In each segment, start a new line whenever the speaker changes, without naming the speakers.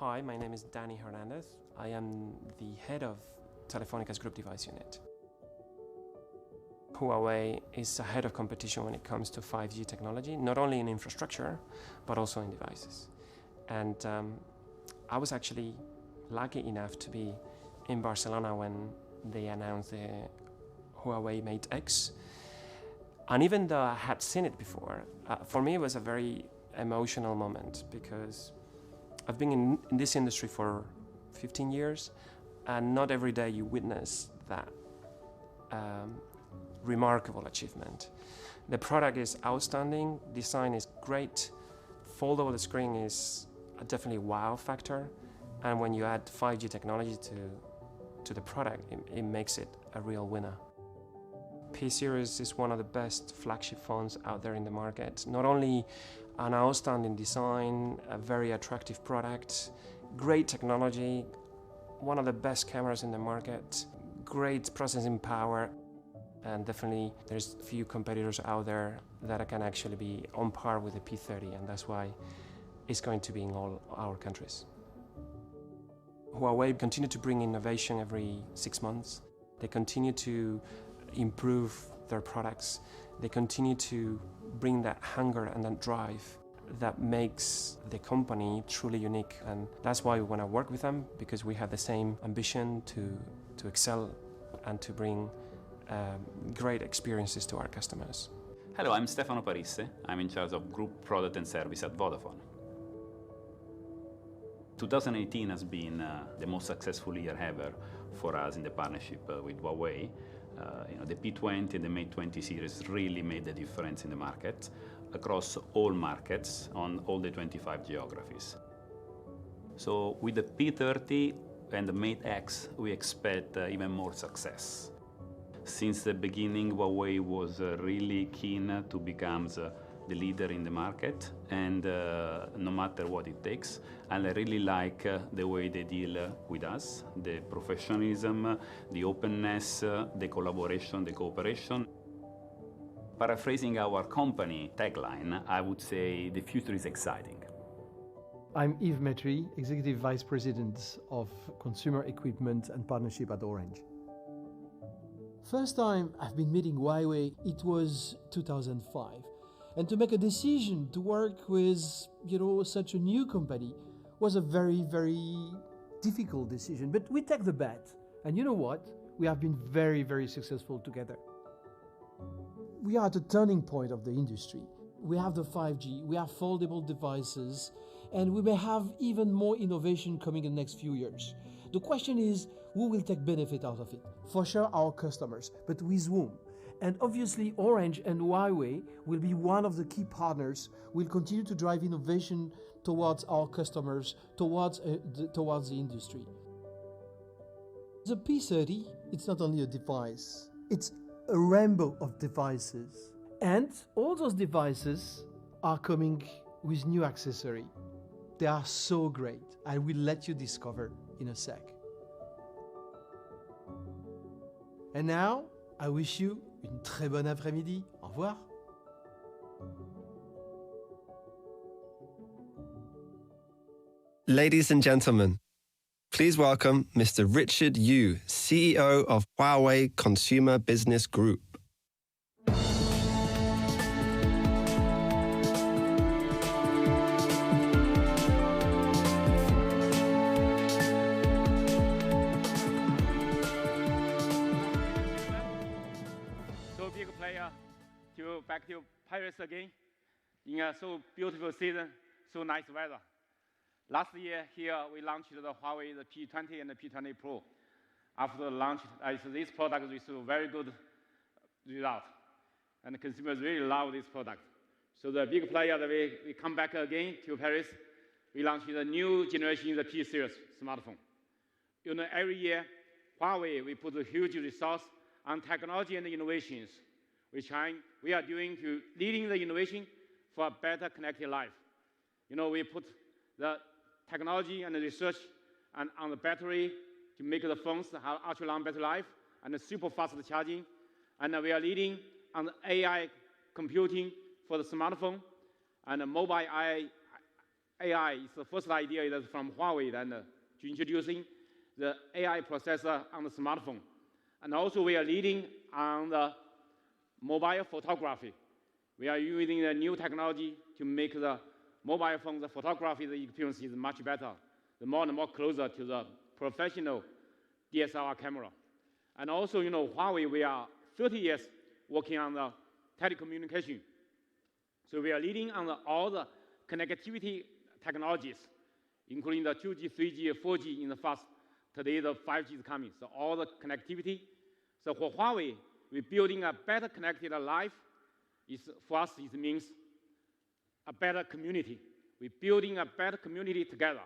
Hi, my name is Danny Hernandez. I am the head of Telefónica's group device unit. Huawei is ahead of competition when it comes to 5G technology, not only in infrastructure, but also in devices. And I was actually lucky enough to be in Barcelona when they announced the Huawei Mate X. And even though I had seen it before, for me it was a very emotional moment because I've been in this industry for 15 years, and not every day you witness that remarkable achievement. The product is outstanding, design is great, foldable screen is definitely a wow factor, and when you add 5G technology to the product, it makes it a real winner. P series is one of the best flagship phones out there in the market. Not only an outstanding design, a very attractive product, great technology, one of the best cameras in the market, great processing power, and definitely there's few competitors out there that can actually be on par with the P30, and that's why it's going to be in all our countries. Huawei continue to bring innovation every 6 months. They continue to improve their products. They continue to bring that hunger and that drive that makes the company truly unique. And that's why we want to work with them, because we have the same ambition to excel and to bring great experiences to our customers.
Hello, I'm Stefano Parisse. I'm in charge of Group Product and Service at Vodafone. 2018 has been the most successful year ever for us in the partnership with Huawei. The P20 and the Mate 20 series really made the difference in the market, across all markets, on all the 25 geographies. So with the P30 and the Mate X, we expect even more success. Since the beginning, Huawei was really keen to become the leader in the market, and no matter what it takes. And I really like the way they deal with us, the professionalism, the openness, the collaboration, the cooperation. Paraphrasing our company tagline, I would say the future is exciting.
I'm Yves Metry, Executive Vice President of Consumer Equipment and Partnership at Orange. First time I've been meeting Huawei, it was 2005. And to make a decision to work with, such a new company was a very, very difficult decision. But we take the bet. And you know what? We have been very, very successful together. We are at a turning point of the industry. We have the 5G, we have foldable devices, and we may have even more innovation coming in the next few years. The question is, who will take benefit out of it? For sure, our customers, but with whom? And obviously, Orange and Huawei will be one of the key partners. We'll continue to drive innovation towards our customers, towards the industry. The P30, it's not only a device, it's a rainbow of devices. And all those devices are coming with new accessory. They are so great. I will let you discover in a sec. And now, I wish you une très bonne après-midi. Au revoir.
Ladies and gentlemen, please welcome Mr. Richard Yu, CEO of Huawei Consumer Business Group.
Back to Paris again in a so beautiful season, so nice weather. Last year here we launched the Huawei the P20 and the P20 Pro. After the launch, this product received very good result, and the consumers really love this product. So the big player that we come back again to Paris, we launched the new generation the P series smartphone. Every year Huawei we put a huge resource on technology and innovations. We are doing to leading the innovation for a better connected life. We put the technology and the research on the battery to make the phones have ultra long battery life and the super fast charging. And we are leading on the AI computing for the smartphone and the mobile AI is the first idea is from Huawei and to introducing the AI processor on the smartphone. And also we are leading on the mobile photography. We are using the new technology to make the mobile phone, the photography, the experience is much better, the more and more closer to the professional DSLR camera. And also, Huawei, we are 30 years working on the telecommunication. So we are leading on all the connectivity technologies, including the 2G, 3G, 4G in the past. Today, the 5G is coming. So all the connectivity. So for Huawei, we're building a better connected life. For us, it means a better community. We're building a better community together.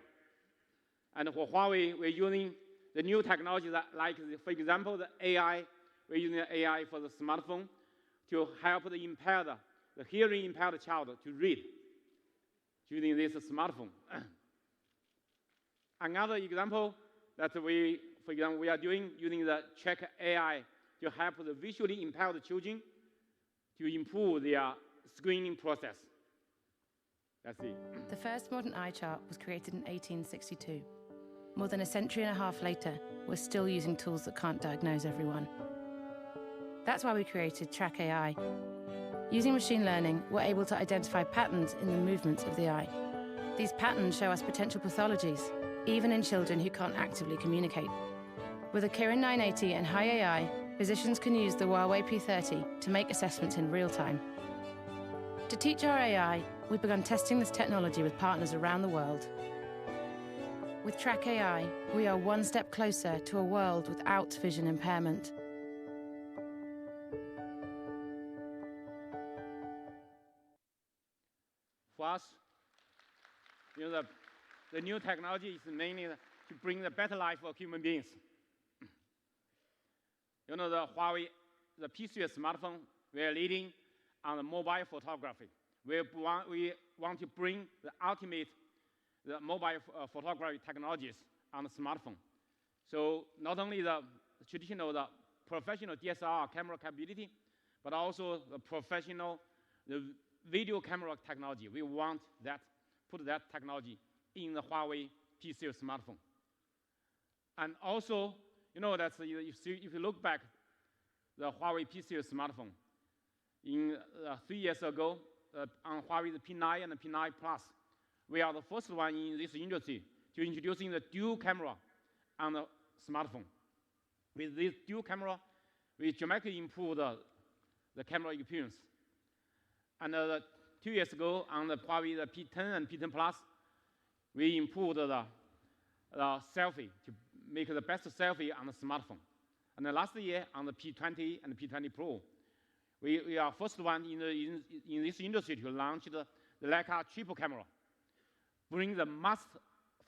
And for Huawei, we're using the new technology that, like, for example, the AI. We're using the AI for the smartphone to help the impaired, the hearing impaired child to read using this smartphone. Another example that we are doing using the Check AI to help the visually impaired children to improve their screening process. Let's see.
The first modern eye chart was created in 1862. More than a century and a half later, we're still using tools that can't diagnose everyone. That's why we created Track AI. Using machine learning, we're able to identify patterns in the movements of the eye. These patterns show us potential pathologies, even in children who can't actively communicate. With a Kirin 980 and high AI, physicians can use the Huawei P30 to make assessments in real time. To teach our AI, we've begun testing this technology with partners around the world. With Track AI, we are one step closer to a world without vision impairment.
For us, the new technology is mainly to bring the better life for human beings. The Huawei, the P30 smartphone, we are leading on the mobile photography. We want to bring the ultimate mobile photography technologies on the smartphone. So not only the traditional, the professional DSLR camera capability, but also the professional, the video camera technology. We want that, put that technology in the Huawei P30 smartphone. And also, that if you look back, the Huawei P30 smartphone, in 3 years ago, on Huawei's P9 and the P9 Plus, we are the first one in this industry to introducing the dual camera on the smartphone. With this dual camera, we dramatically improved the camera experience. And 2 years ago, on the Huawei the P10 and P10 Plus, we improved the selfie to make the best selfie on the smartphone. And last year, on the P20 and the P20 Pro, we are first one in this industry to launch the Leica triple camera, bring the mass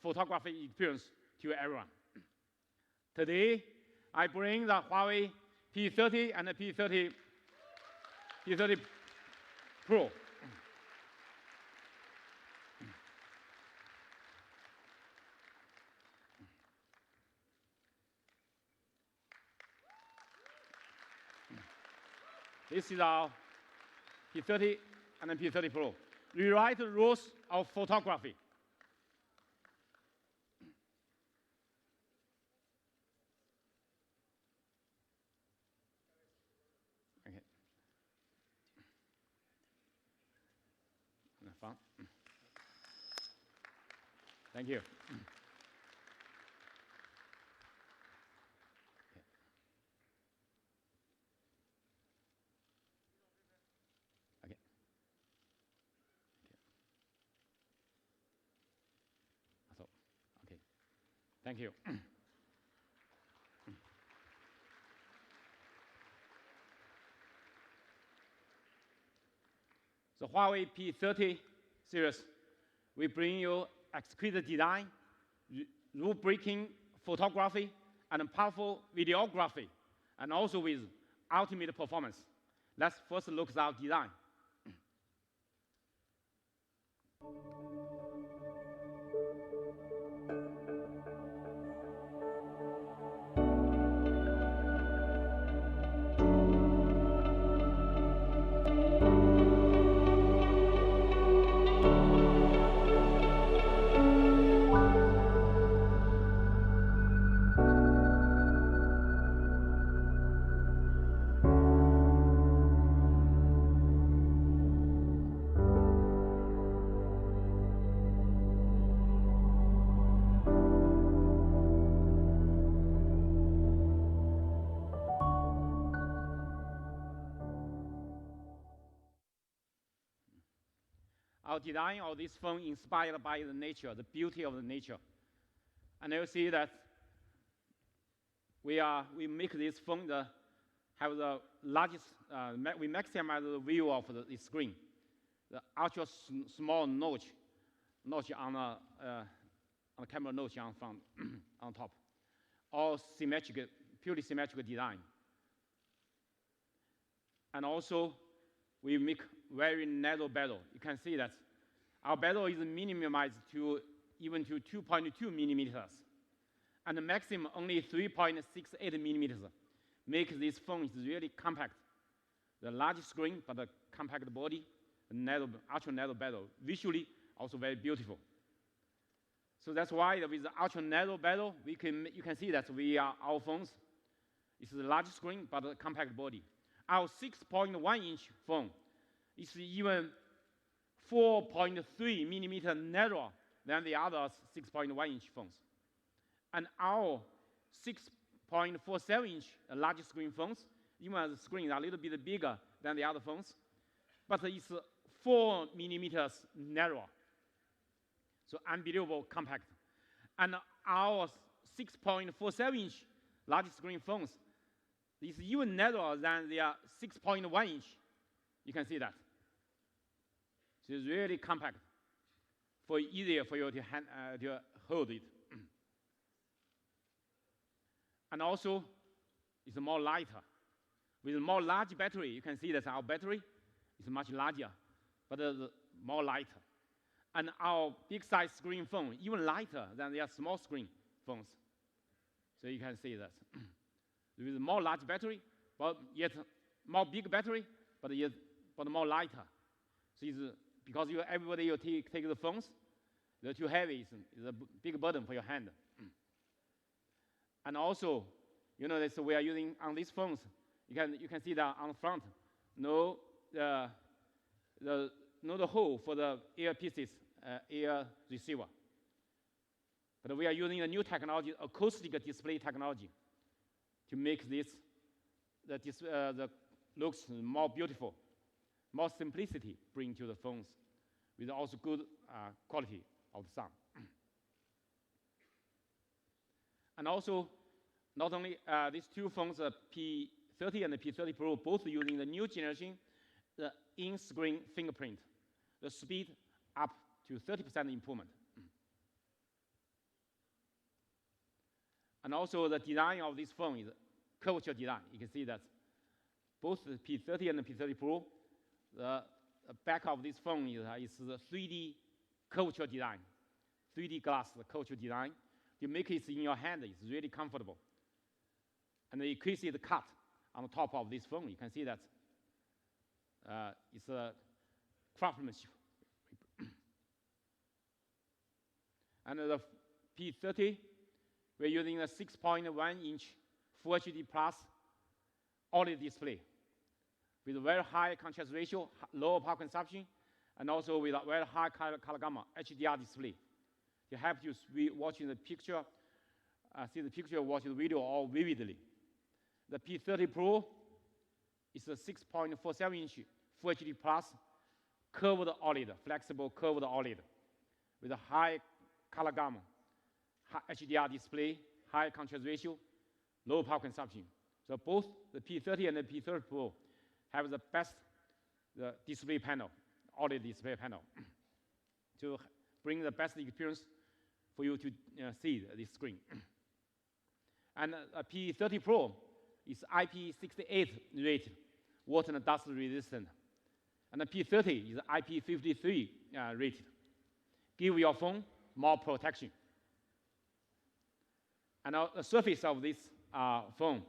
photography experience to everyone. Today, I bring the Huawei P30 and the P30 Pro. This is our P30 and the P30 Pro. Rewrite the rules of photography. Okay. Fun. Thank you. Thank you. The Huawei P30 series, we bring you exquisite design, rule-breaking photography, and powerful videography, and also with ultimate performance. Let's first look at our design. our design of this phone inspired by the nature, the beauty of the nature. And you'll see that we make this phone have the largest, we maximize the view of the screen. The ultra small notch on the camera notch on front, on top. All symmetric, purely symmetrical design. And also, we make very narrow bezel. You can see that our bezel is minimized to even to 2.2 millimeters. And the maximum only 3.68 millimeters. Make this phone really compact. The large screen, but the compact body, narrow, ultra narrow bezel. Visually, also very beautiful. So that's why with the ultra narrow bezel, you can see that our phones, it's the large screen, but a compact body. Our 6.1-inch phone is even 4.3 millimeter narrower than the other 6.1-inch phones. And our 6.47-inch large screen phones, even the screen are a little bit bigger than the other phones, but it's 4 millimeters narrower. So unbelievable compact. And our 6.47-inch large screen phones is even narrower than their 6.1-inch. You can see that. So it's really compact, easier for you to hold it. And also, it's more lighter. With more large battery, you can see that our battery is much larger, but more lighter. And our big size screen phone, even lighter than their small screen phones. So you can see that. With more large battery, but yet more big battery, but more lighter. So it's, because everybody you take the phones, they're too heavy, it's a big burden for your hand. And also, you know, that we are using on these phones, you can see that on the front, no the hole for the earpieces, ear receiver. But we are using a new technology, acoustic display technology, to make this the looks more beautiful, more simplicity bring to the phones, with also good quality of the sound. And also, not only these two phones, the P30 and the P30 Pro, both using the new generation, the in-screen fingerprint, the speed up to 30% improvement. And also the design of this phone is curvature design. You can see that both the P30 and the P30 Pro, the back of this phone is the 3D curvature design, 3D glass, the curvature design. You make it in your hand, it's really comfortable. And you can see the cut on the top of this phone. You can see that it's a craftsmanship. And the P30, we're using a 6.1-inch Full HD Plus OLED display with a very high contrast ratio, low power consumption, and also with a very high color gamma HDR display to help you watching the picture, see the picture, watch the video all vividly. The P30 Pro is a 6.47-inch Full HD Plus curved OLED, flexible curved OLED with a high color gamma, high HDR display, high contrast ratio, low power consumption. So both the P30 and the P30 Pro have the best display panel, OLED display panel, to bring the best experience for you to see this screen. And a P30 Pro is IP68 rated, water and dust resistant. And the P30 is IP53 rated. Give your phone more protection. And the surface of this phone,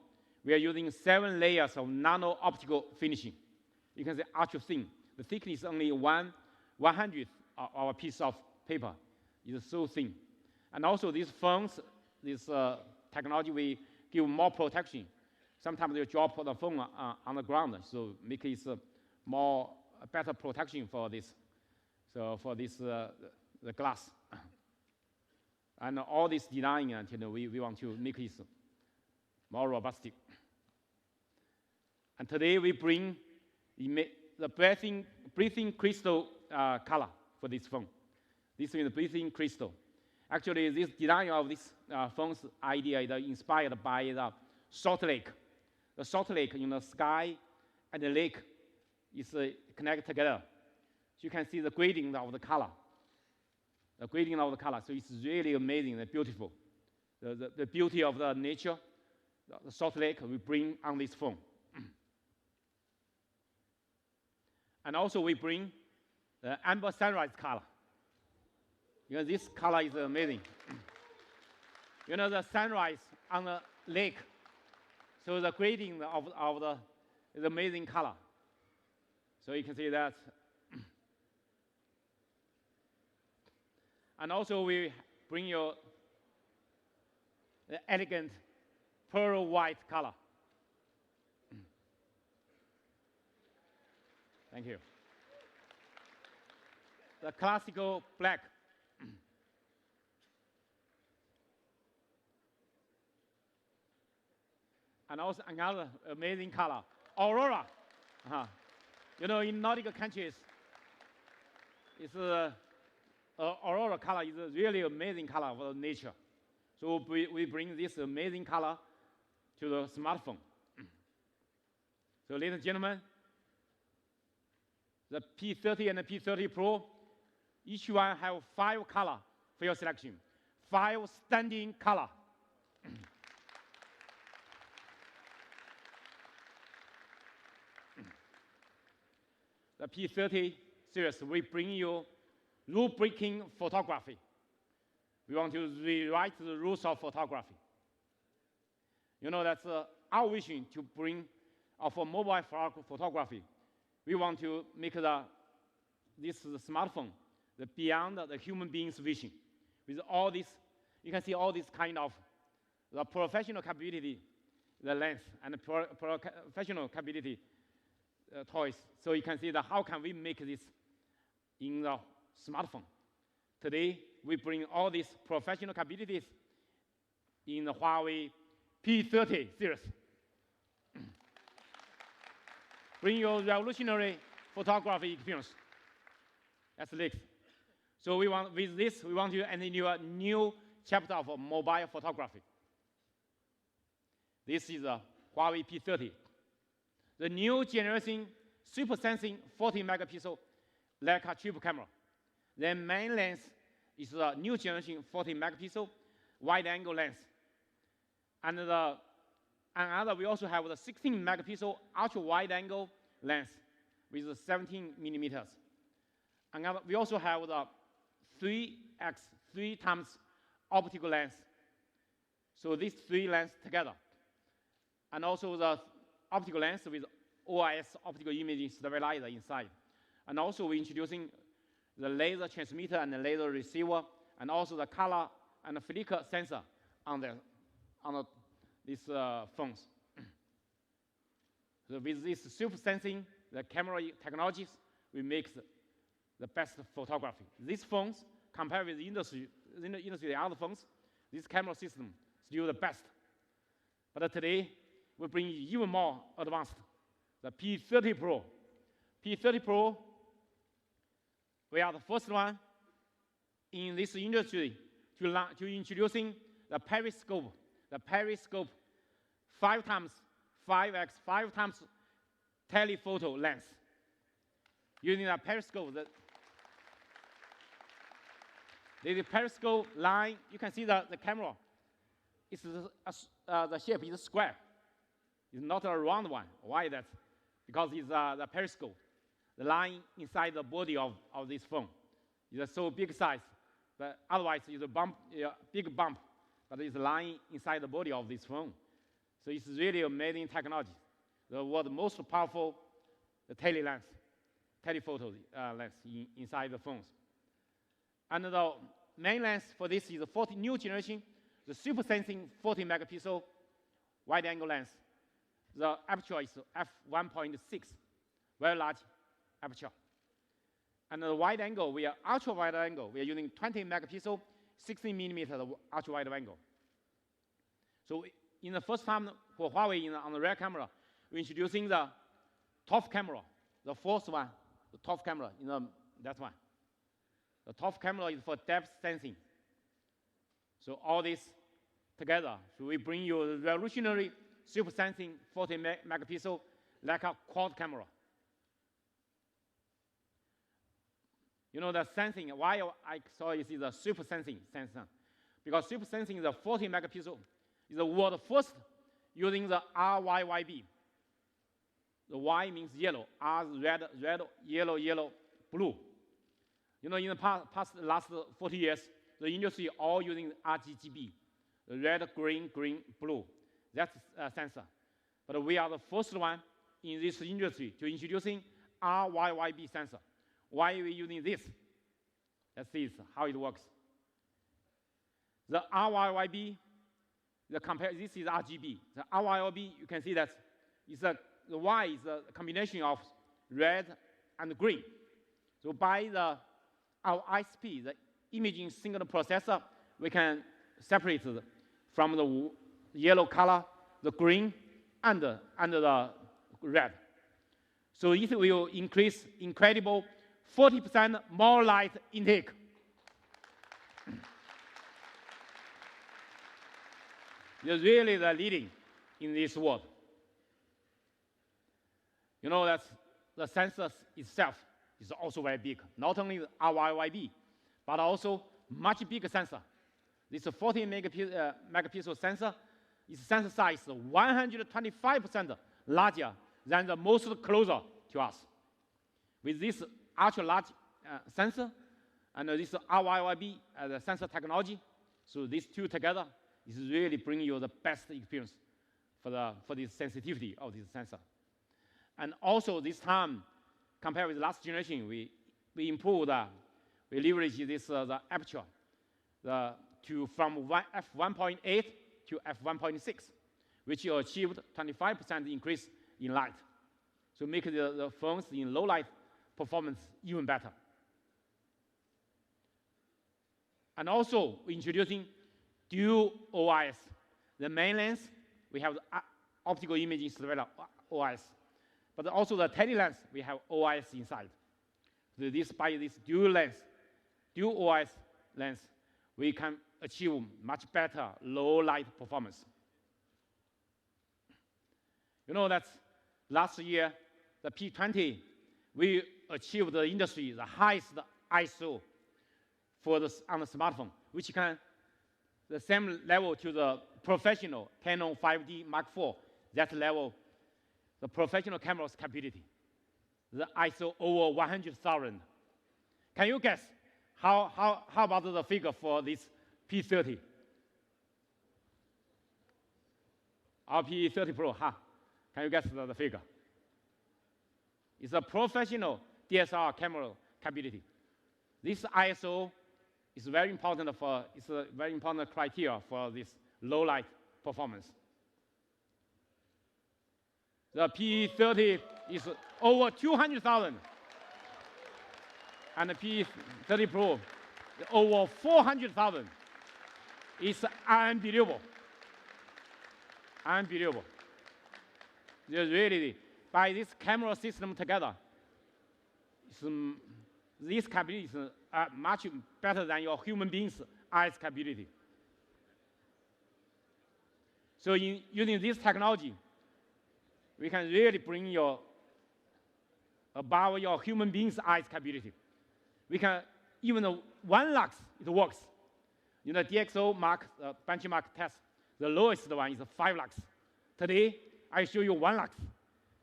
we are using 7 layers of nano-optical finishing. You can see ultra thin. The thickness is only 1/100th of our piece of paper. It's so thin. And also these phones, this technology, we give more protection. Sometimes they drop the phone on the ground, so make it better protection for this. So for this the glass. And all this design, we want to make it more robust. And today we bring the breathing crystal color for this phone. This is the breathing crystal. Actually, this design of this phone's idea is inspired by the salt lake. The salt lake in the sky and the lake is connected together. So you can see the grading of the color. The grading of the color. So it's really amazing and beautiful. The beauty of the nature, the salt lake, we bring on this phone. And also we bring the amber sunrise color. You know, this color is amazing. You know, the sunrise on the lake. So the grading of the is amazing color. So you can see that. And also we bring you the elegant pearl white color. Thank you. The classical black. And also another amazing color, aurora. You know, in Nordic countries, it's aurora color is a really amazing color for nature. So we bring this amazing color to the smartphone. So ladies and gentlemen, the P30 and the P30 Pro, each one have 5 colors for your selection. 5 stunning colors. The P30 series, we bring you rule-breaking photography. We want to rewrite the rules of photography. You know, that's our vision to bring for mobile photography. We want to make this smartphone beyond the human being's vision. With all this, you can see all this kind of the professional capability, the lens, and the professional capability toys. So you can see how can we make this in the smartphone. Today, we bring all these professional capabilities in the Huawei P30 series. Bring your revolutionary photography experience. That's next. So with this, we want to enter into a new chapter of mobile photography. This is a Huawei P30. The new generation super sensing 40 megapixel Leica triple camera. The main lens is the new generation 40 megapixel wide angle lens. And we also have the 16 megapixel ultra wide angle lens with 17 millimeters. And we also have the 3 times optical lens. So these 3 lenses together. And also the optical lens with OIS optical imaging stabilizer inside. And also we're introducing the laser transmitter and the laser receiver, and also the color and the flicker sensor on these phones. So with this super sensing, the camera technologies, we make the best photography. These phones, compared with the industry, the other phones, this camera system is still the best. But today, we bring even more advanced, the P30 Pro. P30 Pro, we are the first one in this industry to introducing the periscope. The periscope 5x 5x 5 times telephoto lens. Using a periscope, the periscope line, you can see the camera. The shape is square. It's not a round one. Why is that? Because it's the periscope. The line inside the body of this phone is so big size, but otherwise it's a big bump, but it's lying inside the body of this phone. So it's really amazing technology. The world's most powerful telephoto lens inside the phones. And the main lens for this is the new generation, the super sensing 40 megapixel wide angle lens. The aperture is f1.6, very large aperture. And the wide angle, we are ultra wide angle. We are using 20 megapixel, 16 millimeter ultra wide angle. So in the first time for Huawei on the rear camera, we're introducing the top camera, the fourth one, the top camera, that one. The top camera is for depth sensing. So all this together, so we bring you a revolutionary super sensing 40 megapixel like a quad camera. You know the sensing, why I saw it is a super sensing sensor. Because super sensing is a 40 megapixel, is the world first using the RYYB. The Y means yellow, R is red, yellow, yellow, blue. You know, in the last 40 years, the industry all using RGB, red, green, blue. That's a sensor. But we are the first one in this industry to introducing RYYB sensor. Why are we using this? Let's see how it works. The RYYB, this is RGB. The RYYB, you can see that the Y is a combination of red and green. So by our ISP, the imaging signal processor, we can separate from the yellow color, the green, and the red. So it will increase incredible 40% more light intake. It's really the leading in this world. You know that the sensor itself is also very big. Not only the RYYB, but also much bigger sensor. This 40 megapixel sensor is sensor size 125% larger than the most closer to us. With this ultra large sensor and this RYYB the sensor technology, so these two together is really bringing you the best experience for the sensitivity of this sensor. And also this time, compared with last generation, we improved, we leverage this the aperture from f1.8 to f1.6, which achieved 25% increase in light. So make the phones in low light performance even better. And also we're introducing dual OIS. The main lens, we have the optical imaging surveillance OIS. But also the tele-lens, we have OIS inside. So by this dual OIS lens, we can achieve much better low light performance. You know that last year, the P30, we achieved the industry the highest ISO on the smartphone, which can the same level to the professional Canon 5D Mark IV. That level, the professional camera's capability, the ISO over 100,000. Can you guess how about the figure for this P30? Our P30 Pro, Can you guess the figure? It's a professional DSLR camera capability. This ISO is very important it's a very important criteria for this low light performance. The P30 is over 200,000. And the P30 Pro, over 400,000. It's unbelievable. Unbelievable. There's really, by this camera system together, this capability is much better than your human being's eyes capability. So using this technology, we can really bring above your human being's eyes capability. We can, even 1 lux, it works. In the DxO benchmark test, the lowest one is 5 lux. Today, I show you 1 lux.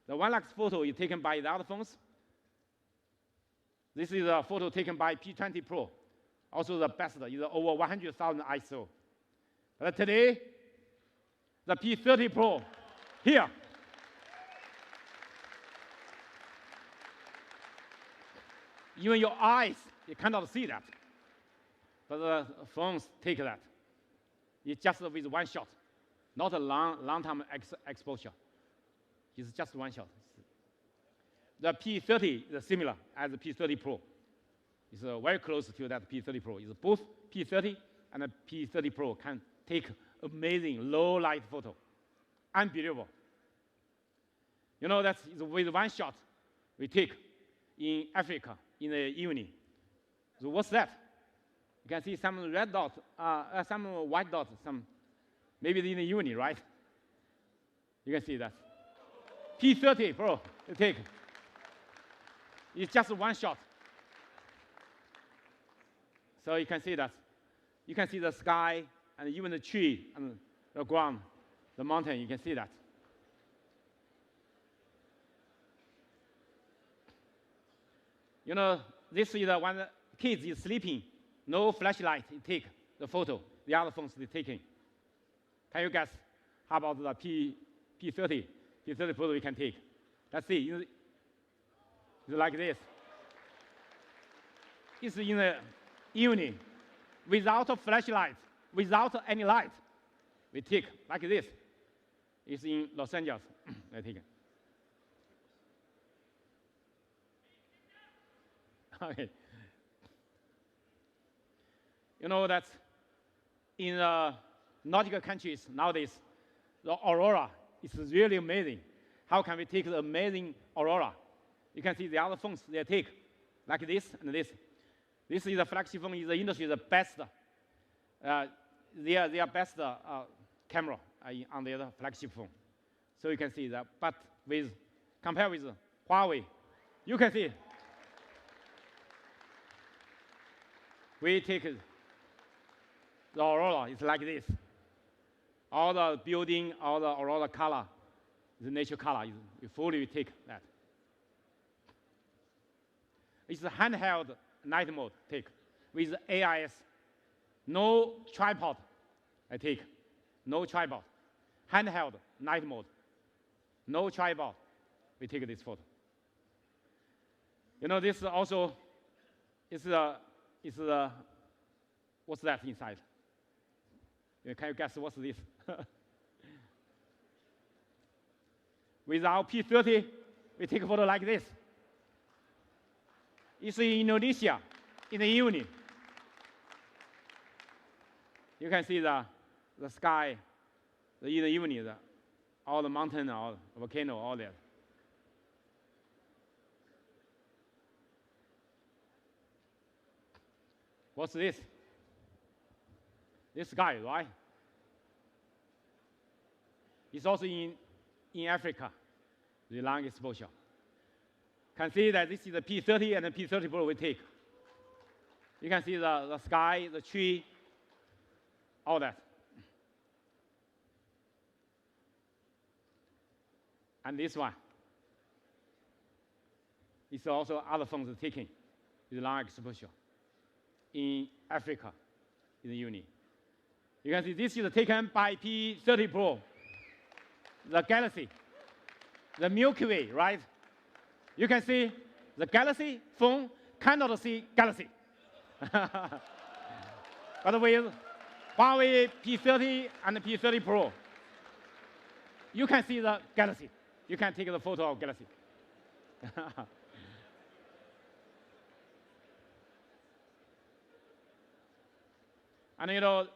The 1 lux photo is taken by the other phones. This is a photo taken by P20 Pro. Also the best is over 100,000 ISO. But today, the P30 Pro, here. Even your eyes, you cannot see that. But the phones take that. It's just with 1 shot, not a long-term exposure. It's just 1 shot. The P30 is similar as the P30 Pro. It's very close to that P30 Pro. It's both P30 and the P30 Pro can take amazing low light photo. Unbelievable. You know that with 1 shot we take in Africa in the evening. So what's that? You can see some red dot, some white dot, some maybe in the uni, right? You can see that. P30 Pro, you take. It's just one shot. So you can see that. You can see the sky and even the tree and the ground, the mountain, you can see that. You know, this is the one the kids is sleeping, no flashlight, you take the photo. The other phones they taking. Can you guess how about the P30? P30 photo we can take. Let's see. It's like this. It's in the evening, without a flashlight, without any light. We take like this. It's in Los Angeles. I take it. Okay. You know that in nautical countries nowadays, the aurora is really amazing. How can we take the amazing aurora? You can see the other phones they take like this and this. This is the flagship phone in the industry, the best, their best camera on the other flagship phone. So you can see that. But compared with Huawei, you can see we take the aurora. It's like this. All the building, all the aurora color, the nature color, you fully take that. It's a handheld night mode take with AIS. No tripod, I take. No tripod. Handheld night mode. No tripod. We take this photo. You know, this also is what's that inside? Can you guess what's this? With our P30, we take a photo like this. It's in Indonesia, in the evening. You can see the sky in the evening, all the mountain, all the volcano, all that. What's this? This guy, right? It's also in Africa, the long exposure. Can see that this is the P30 and the P30 Pro we take. You can see the sky, the tree, all that. And this one is also other phones taking with long exposure in Africa, in the uni. You can see this is taken by P30 Pro, the galaxy, the Milky Way, right? You can see the galaxy phone cannot see galaxy. But with Huawei P30 and P30 Pro, you can see the galaxy. You can take the photo of galaxy. And you know,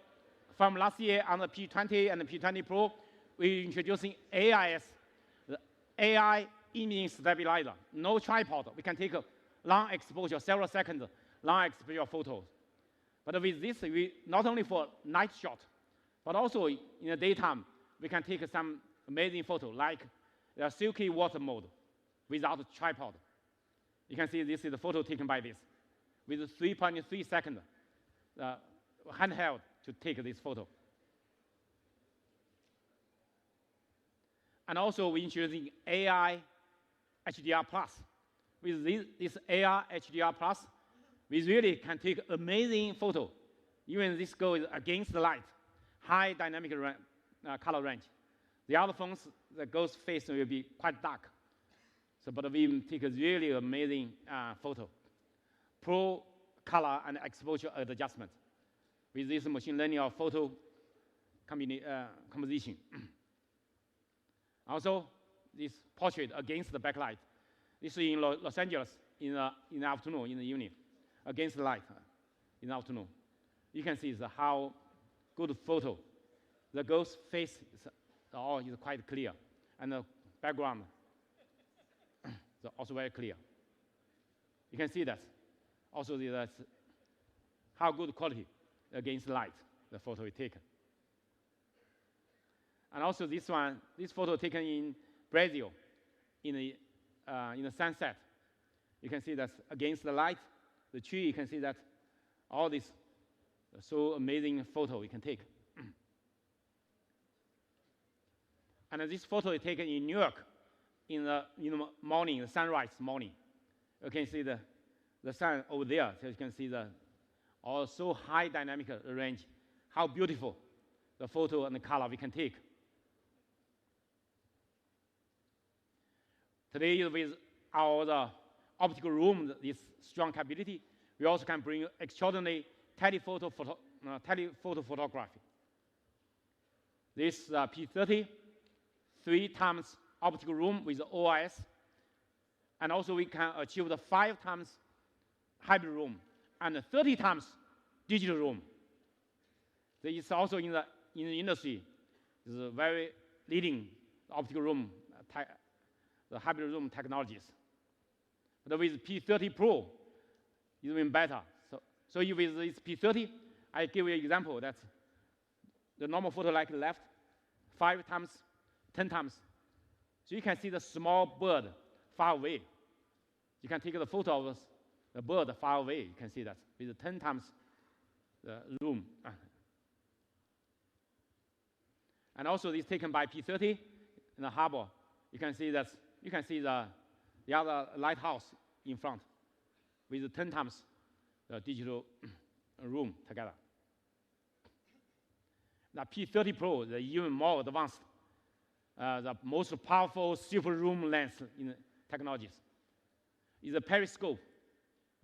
from last year on the P20 and the P20 Pro, we're introducing AIS, the AI image stabilizer. No tripod. We can take a long exposure, several seconds, long exposure photos. But with this, we not only for night shot, but also in the daytime, we can take some amazing photo, like the silky water mode without a tripod. You can see this is the photo taken by this, with 3.3 seconds handheld to take this photo. And also we're introducing AI HDR+. With this AI HDR+, we really can take amazing photo. Even this goes against the light, high dynamic color range. The other phones, the ghost face will be quite dark. So, but we take a really amazing photo. Pro color and exposure adjustment with this machine learning of photo composition. Also, this portrait against the backlight. This is in Los Angeles in the afternoon, in the evening, against the light in the afternoon. You can see how good photo. The ghost face is quite clear, and the background is also very clear. You can see that. Also, how good quality against light the photo is taken. And also this photo taken in Brazil in the sunset. You can see that against the light, the tree, you can see that all this so amazing photo you can take. And this photo is taken in New York in the morning, the sunrise morning. You can see the sun over there. So you can see the also high dynamic range, how beautiful the photo and the color we can take. Today, with our optical room, this strong capability, we also can bring extraordinary telephoto photography. This P30, 3 times optical room with OIS, and also we can achieve the 5 times hybrid room and 30 times digital room. So it's also in the industry, is a very leading optical room, the hybrid room technologies. But with P30 Pro, it's even better. So with this P30, I give you an example that the normal photo like left, 5 times, 10 times. So you can see the small bird far away. You can take the photo of the bird far away. You can see that with 10 times the room. And also this taken by P30 in the harbor. You can see that the other lighthouse in front with 10 times the digital room together. The P30 Pro is even more advanced, the most powerful super zoom lens in technologies. Is a periscope.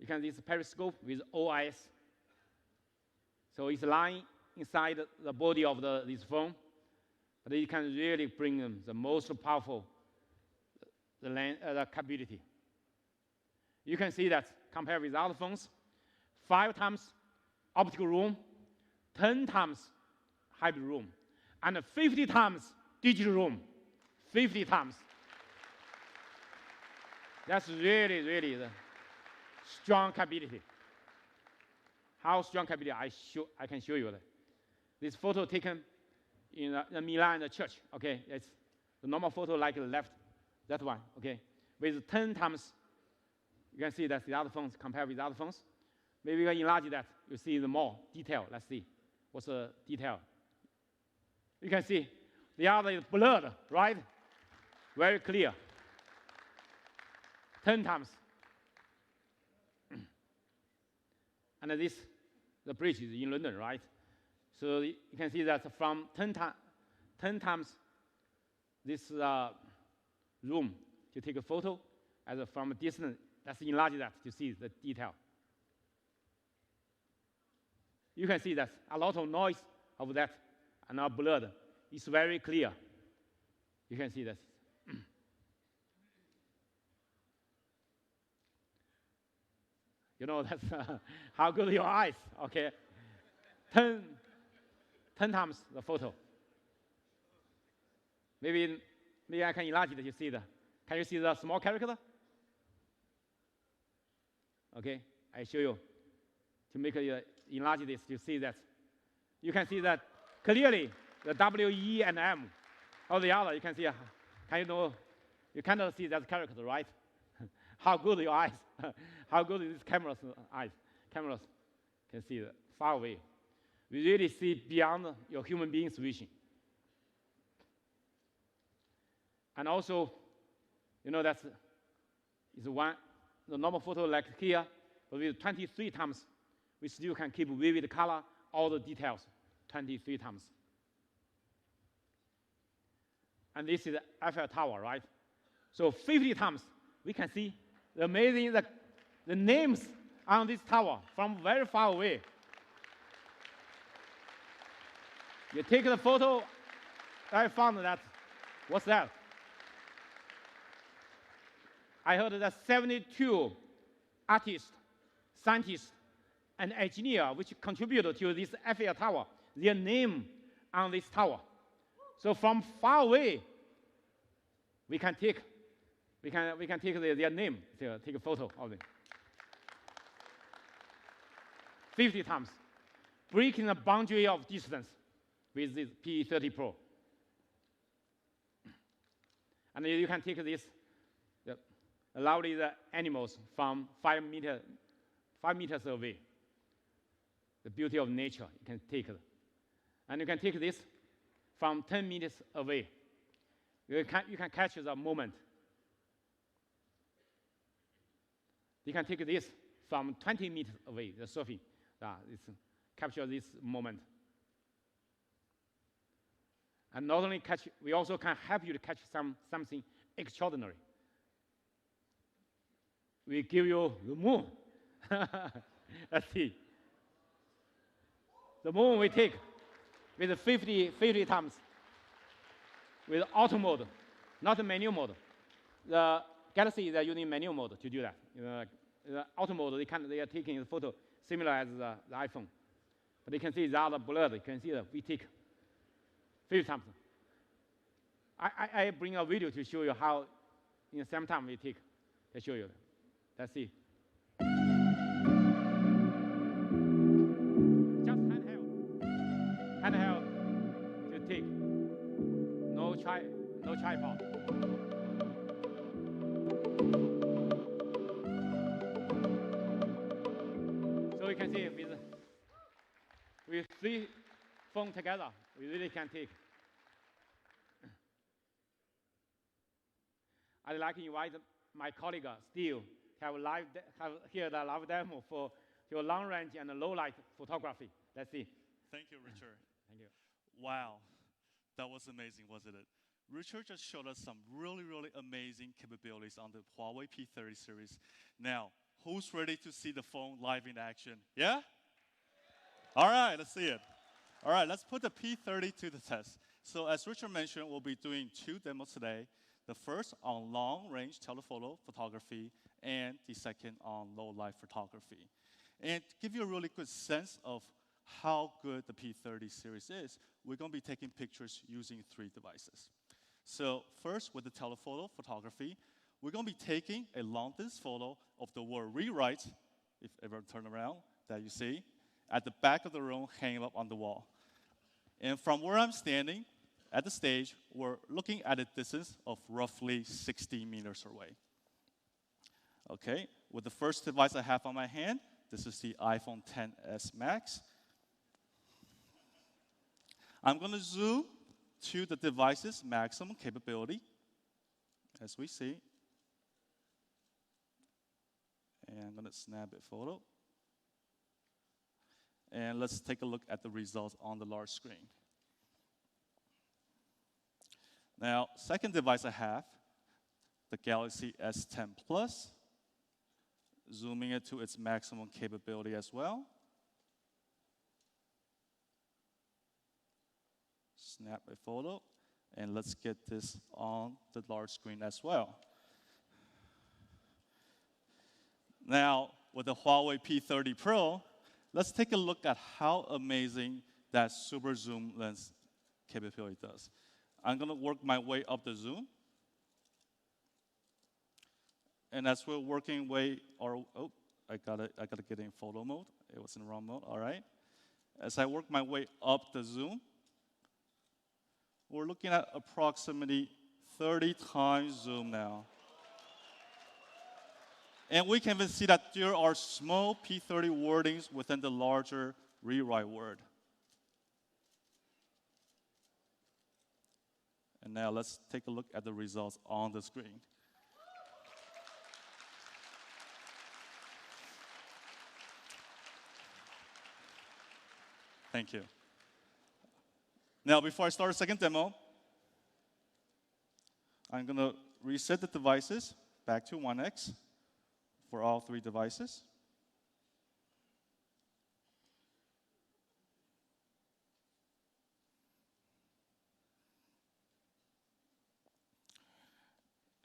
You can see this periscope with OIS. So it's lying inside the body of this phone, but it can really bring the most powerful the capability. You can see that compared with other phones, 5 times optical room, 10 times hybrid room, and 50 times digital room. 50 times. That's really, really the strong capability. How strong capability I can show you that. This photo taken in the Milan church. Okay, it's the normal photo like left, that one. Okay, with 10 times. You can see that the other phones compared with other phones. Maybe we can enlarge that. You see the more detail. Let's see what's the detail. You can see the other is blurred, right? Very clear. 10 times. And the bridge is in London, right? So you can see that from 10 times this room to take a photo, as from a distance, let's enlarge that to see the detail. You can see that a lot of noise of that and now blurred. It's very clear. You can see that. You know, that's how good your eyes, okay? 10 times the photo. Maybe I can enlarge it, you see the, can you see the small character? Okay, I show you to make it enlarge this, you see that. You can see that clearly, the W, E, and M. Or the other, you can see, you cannot see that character, right? How good your eyes, how good is this camera's eyes. Cameras can see far away. We really see beyond your human being's vision. And also, you know, that's is one, the normal photo like here, but with 23 times, we still can keep vivid color, all the details, 23 times. And this is the Eiffel Tower, right? So 50 times, we can see the amazing, the names on this tower from very far away. You take the photo, I found that, what's that? I heard that 72 artists, scientists, and engineers which contributed to this Eiffel Tower, their name on this tower. So from far away, we can take their name, take a photo of them. 50 times, breaking the boundary of distance with this P30 Pro. And you can take this, lovely animals from 5 meters away. The beauty of nature, you can take it. And you can take this from 10 meters away. You can catch the moment. You can take this from 20 meters away, the surfing. Capture this moment. And not only catch, we also can help you to catch something extraordinary. We give you the moon. Let's see. The moon we take with 50 times with auto mode, not the manual mode. The Galaxy is using manual mode to do that. The auto mode, they are taking the photo similar as the iPhone. But you can see they are blurred. You can see that we take 50 times. I bring a video to show you how in the same time we take. I show you. Let's see. Just handheld to take. No tripod. So you can see with 3 phones together, we really can take. I'd like to invite my colleague Steve to have here the live demo for your long range and low light photography. Let's see.
Thank you, Richard.
Thank you.
Wow, that was amazing, wasn't it? Richard just showed us some really, really amazing capabilities on the Huawei P30 series. Now, who's ready to see the phone live in action? Yeah? All right, let's see it. All right, let's put the P30 to the test. So as Richard mentioned, we'll be doing 2 demos today. The first on long-range telephoto photography, and the second on low-light photography. And to give you a really good sense of how good the P30 series is, we're going to be taking pictures using 3 devices. So first, with the telephoto photography, we're going to be taking a long-distance photo of the word rewrite, if ever turn around, that you see, at the back of the room hanging up on the wall. And from where I'm standing, at the stage, we're looking at a distance of roughly 60 meters away. Okay, with the first device I have on my hand, this is the iPhone XS Max. I'm going to zoom to the device's maximum capability, as we see. And I'm going to snap a photo. And let's take a look at the results on the large screen. Now, second device I have, the Galaxy S10 Plus, zooming it to its maximum capability as well. Snap a photo, and let's get this on the large screen as well. Now, with the Huawei P30 Pro, let's take a look at how amazing that super zoom lens capability does. I'm going to work my way up the zoom. And as we're working I gotta get in photo mode. It was in the wrong mode, all right. As I work my way up the zoom, we're looking at approximately 30 times zoom now. And we can even see that there are small P30 wordings within the larger rewrite word. And now let's take a look at the results on the screen. Thank you. Now, before I start a second demo, I'm going to reset the devices back to 1x for all 3 devices.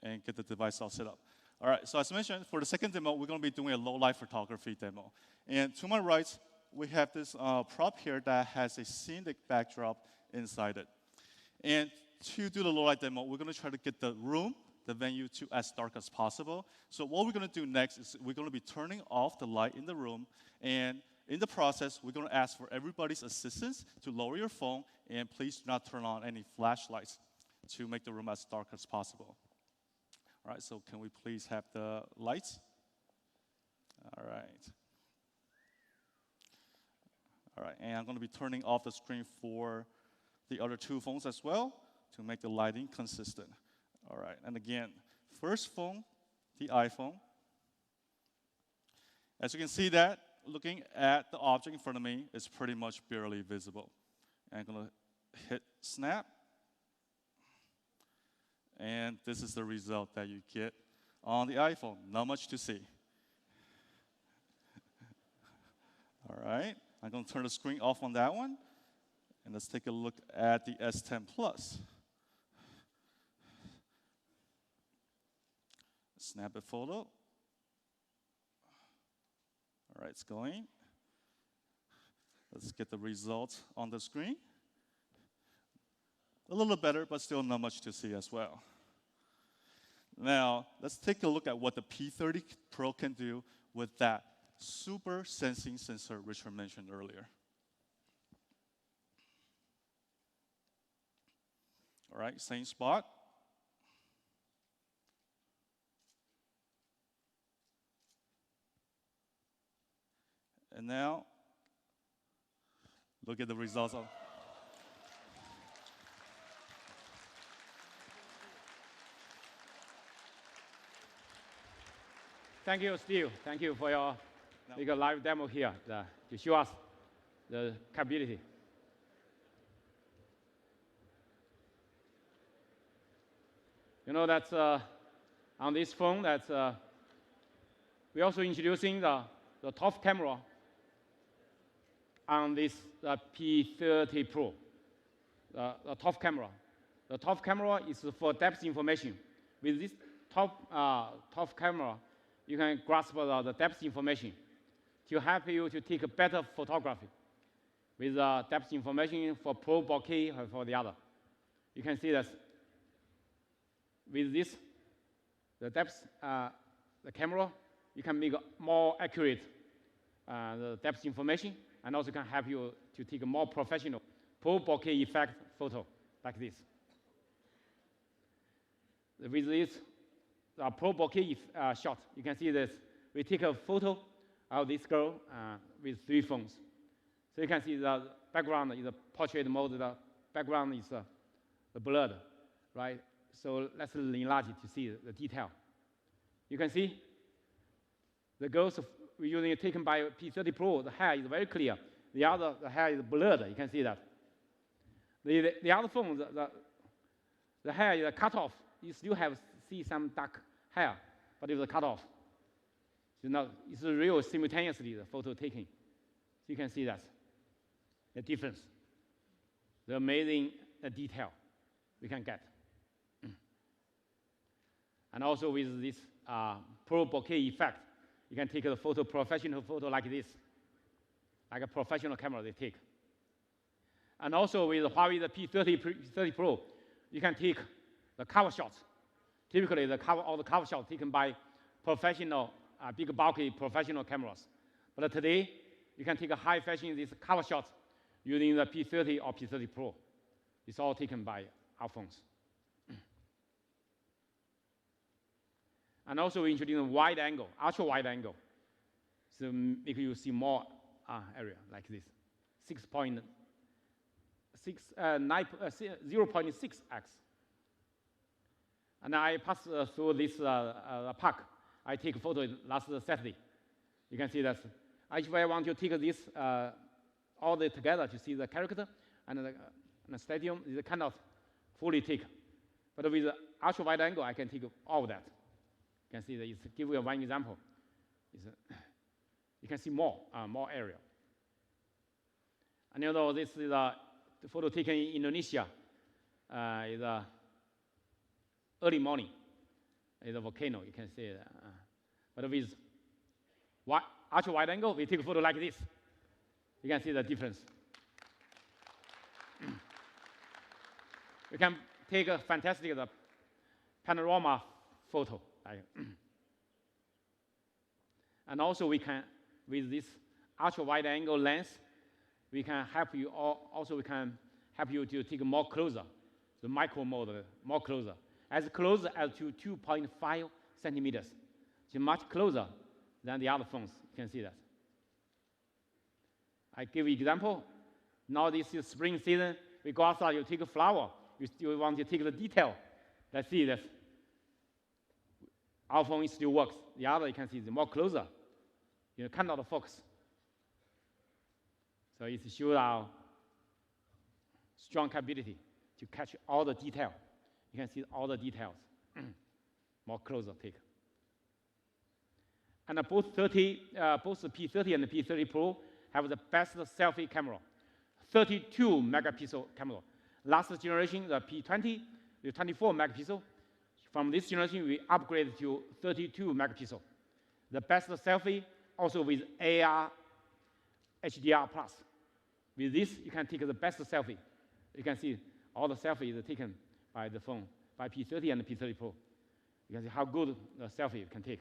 And get the device all set up. All right, so as mentioned, for the second demo, we're going to be doing a low-light photography demo. And to my right, we have this prop here that has a scenic backdrop inside it. And to do the low-light demo, we're going to try to get the room, the venue, to as dark as possible. So what we're going to do next is we're going to be turning off the light in the room, and In the process, we're going to ask for everybody's assistance to lower your phone, and please do not turn on any flashlights to make the room as dark as possible. All right, so can we please have the lights? All right. All right, and I'm going to be turning off the screen for the other two phones as well to make the lighting consistent. All right, and again, first phone, the iPhone. As you can see that, looking at the object in front of me, it's pretty much barely visible. And I'm going to hit snap. And this is the result that you get on the iPhone. Not much to see. All right, I'm going to turn the screen off on that one. And let's take a look at the S10 Plus. Snap a photo. All right, it's going. Let's get the results on the screen. A little better, but still not much to see as well. Now, let's take a look at what the P30 Pro can do with that super sensing sensor Richard mentioned earlier. All right, same spot. And now, look at the results of.
Thank you, Steve. Thank you for your live demo here to show us the capability. You know that on this phone, we're also introducing the top camera on this P30 Pro. The top camera. The top camera is for depth information. With this top camera, you can grasp the depth information to help you to take a better photography with depth information for pro bokeh or for the other. You can see that with this, the depth, the camera, you can make more accurate the depth information, and also can help you to take a more professional pro bokeh effect photo like this. With this pro bokeh shot, you can see this. We take a photo of this girl with 3 phones. So you can see the background is a portrait mode. The background is blurred, right? So let's enlarge it to see the detail. You can see the girls we're using taken by P30 Pro. The hair is very clear. The hair is blurred. You can see that. The other phone, the hair is cut off. You still see some dark hair, but it's cut off. So it's real simultaneously the photo taking. So you can see that the difference, the amazing detail we can get. And also with this pro bokeh effect, you can take a professional photo like this, like a professional camera they take. And also with Huawei the P30 Pro, you can take the cover shots. Typically, all the cover shots taken by professional, big bulky professional cameras. But today, you can take a high fashion these cover shots using the P30 or P30 Pro. It's all taken by our phones. And also we introduce a wide angle, ultra wide angle. So make you see more area like this. 0.6x. And I passed through this park. I take a photo last Saturday. You can see that. If I want to take this all together to see the character and the stadium, is kind of fully take. But with the ultra wide angle, I can take all of that. You can see that. It's give you one example. You can see more area. And you know this is the photo taken in Indonesia. Is early morning. It's a volcano. You can see it. But with ultra wide angle, we take a photo like this. You can see the difference. We can take a fantastic panorama photo. And also we can, with this ultra wide angle lens, we can help you, also we can help you to take more closer, the micro mode, more closer. As close as to 2.5 centimeters. It's much closer than the other phones. You can see that. I give you example. Now this is spring season. We go outside, you take a flower. You still want to take the detail. Let's see that. Our phone still works. The other you can see is more closer. You cannot focus. So it shows our strong capability to catch all the detail. You can see all the details. More closer take. And both the P30 and the P30 Pro have the best selfie camera, 32 megapixel camera. Last generation, the P20, the 24 megapixel. From this generation, we upgraded to 32 megapixel. The best selfie, also with AR HDR+. With this, you can take the best selfie. You can see all the selfies are taken by the phone, by P30 and the P30 Pro. You can see how good the selfie you can take.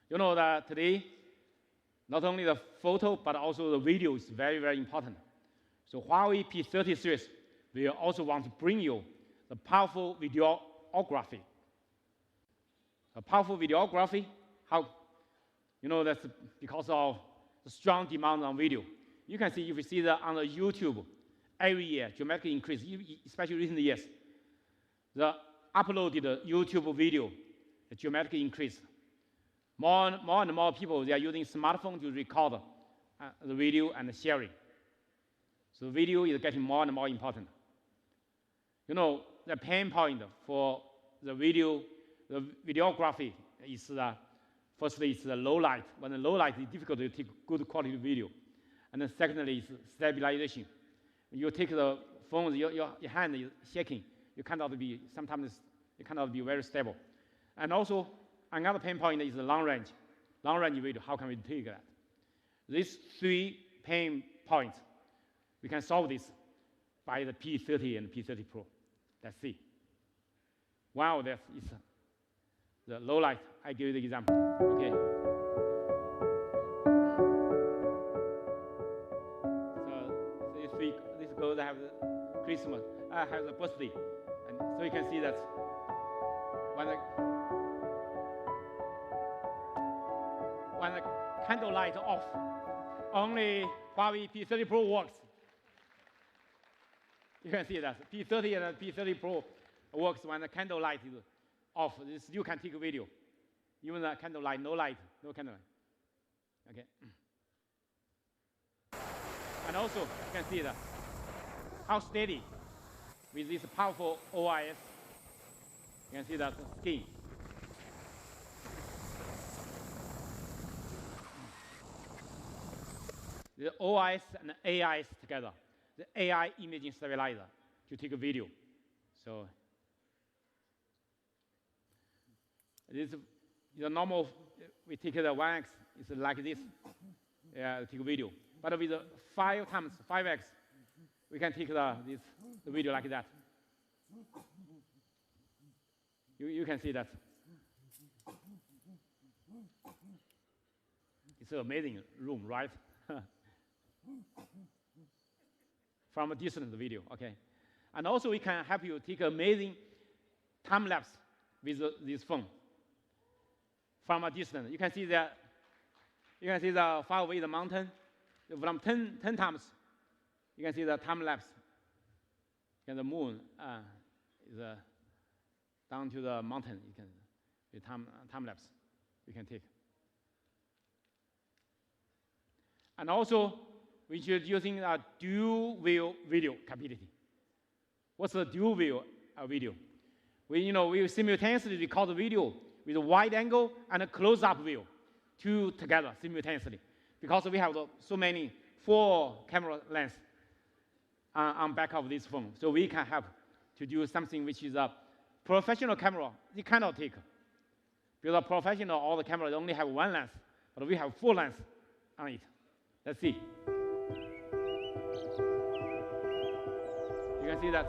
You know that today, not only the photo, but also the video is very, very important. So Huawei P30 series, we also want to bring you the powerful videography. A powerful videography, how, you know, that's because of the strong demand on video. You can see, if you see that on the YouTube, every year, dramatically increase, especially recent years. The uploaded YouTube video dramatically increased. More and more people, they are using smartphone to record the video and sharing. So video is getting more and more important. You know, the pain point for the videography is, firstly, it's the low light. When the low light, it's difficult to take good quality video. And then secondly, it's stabilization. You take the phone, your hand is shaking. Sometimes you cannot be very stable. And also, another pain point is the long range video. How can we take that? These three pain points, we can solve this by the P30 and P30 Pro. Let's see. Wow, that is the low light. I give you the example. Okay. So this week, this girl have the Christmas, have the birthday, and so you can see that when the candle light off, only Huawei P30 Pro works. You can see that P30 and P30 Pro works when the candle light is off. This you can take a video. Even the candle light, no candle light. Okay. And also, you can see that how steady with this powerful OIS. You can see that skin. The OIS and AIS together, the AI imaging stabilizer to take a video. So this is the normal, we take the 1x, it's like this, take a video. But with the 5x, we can take the video like that. You can see that. It's an amazing room, right? From a distant video, okay. And also we can help you take amazing time lapse with this phone. From a distance, you can see the far away the mountain. From 10 times, you can see the time lapse. And the moon is down to the mountain. You can the time lapse you can take. And also, we're using a dual view video capability. What's the dual view video? We simultaneously record the video with a wide angle and a close-up view, two together simultaneously, because we have so many 4 camera lens on back of this phone. So we can help to do something which is a professional camera. You cannot take. Because a professional, all the cameras only have 1 lens, but we have 4 lenses on it. Let's see. You can see that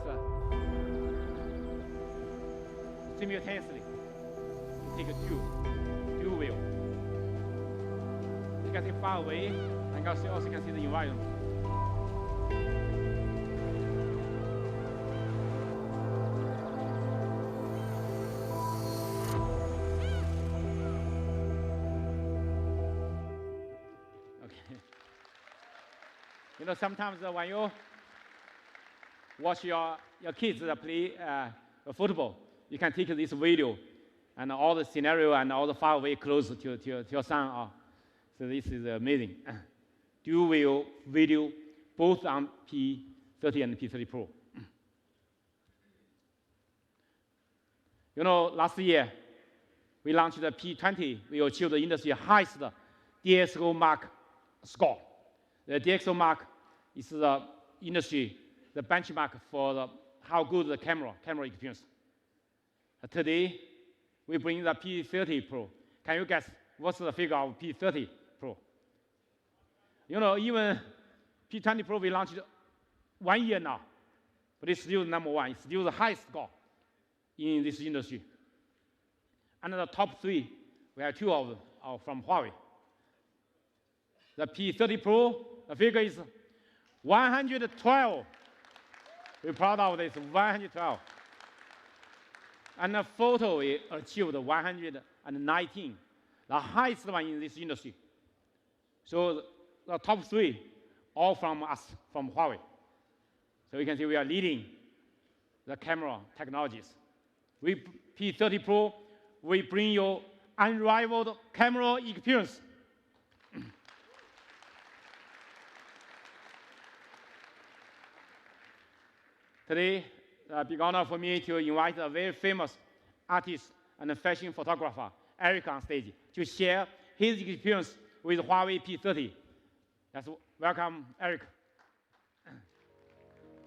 simultaneously take a dual view. You can see far away, and also you can see the environment. You know, sometimes when you watch your kids play football, you can take this video and all the scenario and all the far away close to your son. So this is amazing. Dual video, both on P30 and P30 Pro. You know, last year, we launched the P20. We achieved the industry highest DxO mark score. The DxO mark is the industry, the benchmark for how good the camera experience. Today, we bring the P30 Pro. Can you guess what's the figure of P30 Pro? You know, even P20 Pro we launched 1 year now, but it's still number one. It's still the highest score in this industry. And the top three, we have two of them from Huawei. The P30 Pro, the figure is 112. We're proud of this, 112. And the photo, we achieved 119, the highest one in this industry. So the top three, all from us, from Huawei. So you can see we are leading the camera technologies. With P30 Pro, we bring you unrivaled camera experience. Today, a big honor for me to invite a very famous artist and fashion photographer, Eric, on stage to share his experience with Huawei P30. Let's welcome Eric.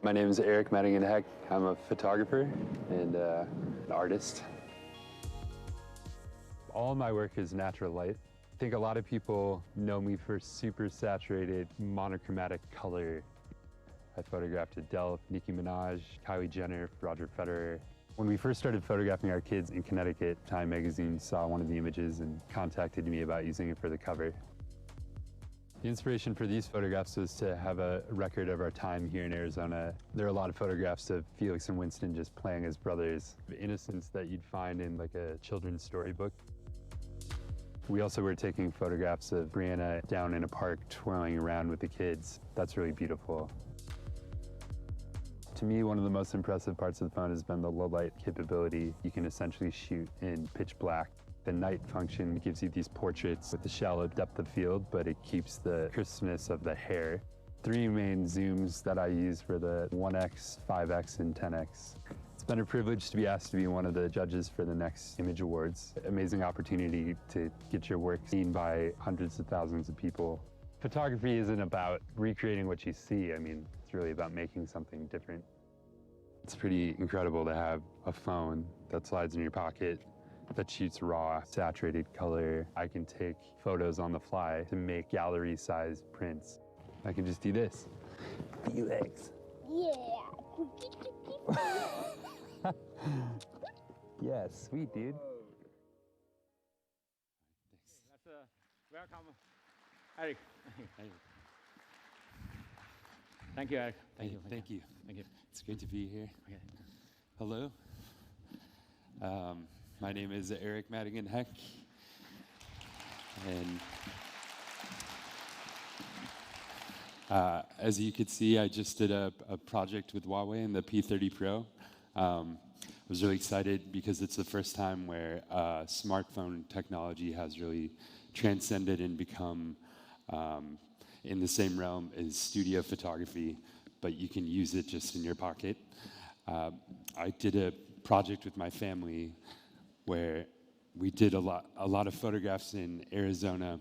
My name is Eric Madigan-Heck. I'm a photographer and an artist. All my work is natural light. I think a lot of people know me for super saturated, monochromatic color. I photographed Adele, Nicki Minaj, Kylie Jenner, Roger Federer. When we first started photographing our kids in Connecticut, Time magazine saw one of the images and contacted me about using it for the cover. The inspiration for these photographs was to have a record of our time here in Arizona. There are a lot of photographs of Felix and Winston just playing as brothers. The innocence that you'd find in like a children's storybook. We also were taking photographs of Brianna down in a park twirling around with the kids. That's really beautiful. To me, one of the most impressive parts of the phone has been the low light capability. You can essentially shoot in pitch black. The night function gives you these portraits with the shallow depth of field, but it keeps the crispness of the hair. 3 main zooms that I use for the 1x, 5x, and 10x. It's been a privilege to be asked to be one of the judges for the next Image Awards. Amazing opportunity to get your work seen by hundreds of thousands of people. Photography isn't about recreating what you see. I mean, it's really about making something different. It's pretty incredible to have a phone that slides in your pocket, that shoots raw, saturated color. I can take photos on the fly to make gallery-sized prints. I can just do this. Felix.
Yeah.
Yeah, sweet, dude.
Let's welcome Eric. Thank you, Eric.
Thank you.
Thank you.
It's great to be here.
Okay.
Hello. My name is Eric Madigan-Heck. And as you could see, I just did a project with Huawei in the P30 Pro. I was really excited because it's the first time where smartphone technology has really transcended and become in the same realm as studio photography, but you can use it just in your pocket. I did a project with my family where we did a lot of photographs in Arizona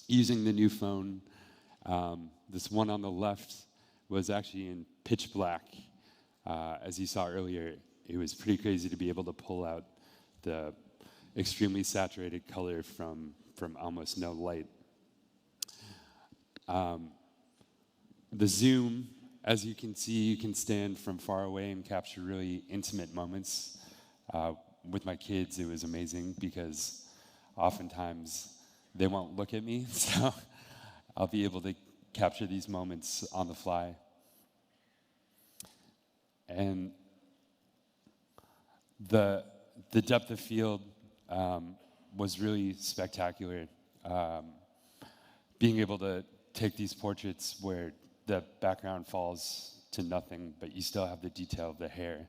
using the new phone. This one on the left was actually in pitch black. As you saw earlier, it was pretty crazy to be able to pull out the extremely saturated color from almost no light. The zoom, as you can see, you can stand from far away and capture really intimate moments. With my kids, it was amazing because oftentimes they won't look at me, so I'll be able to capture these moments on the fly. And the depth of field was really spectacular. Being able to take these portraits where the background falls to nothing, but you still have the detail of the hair.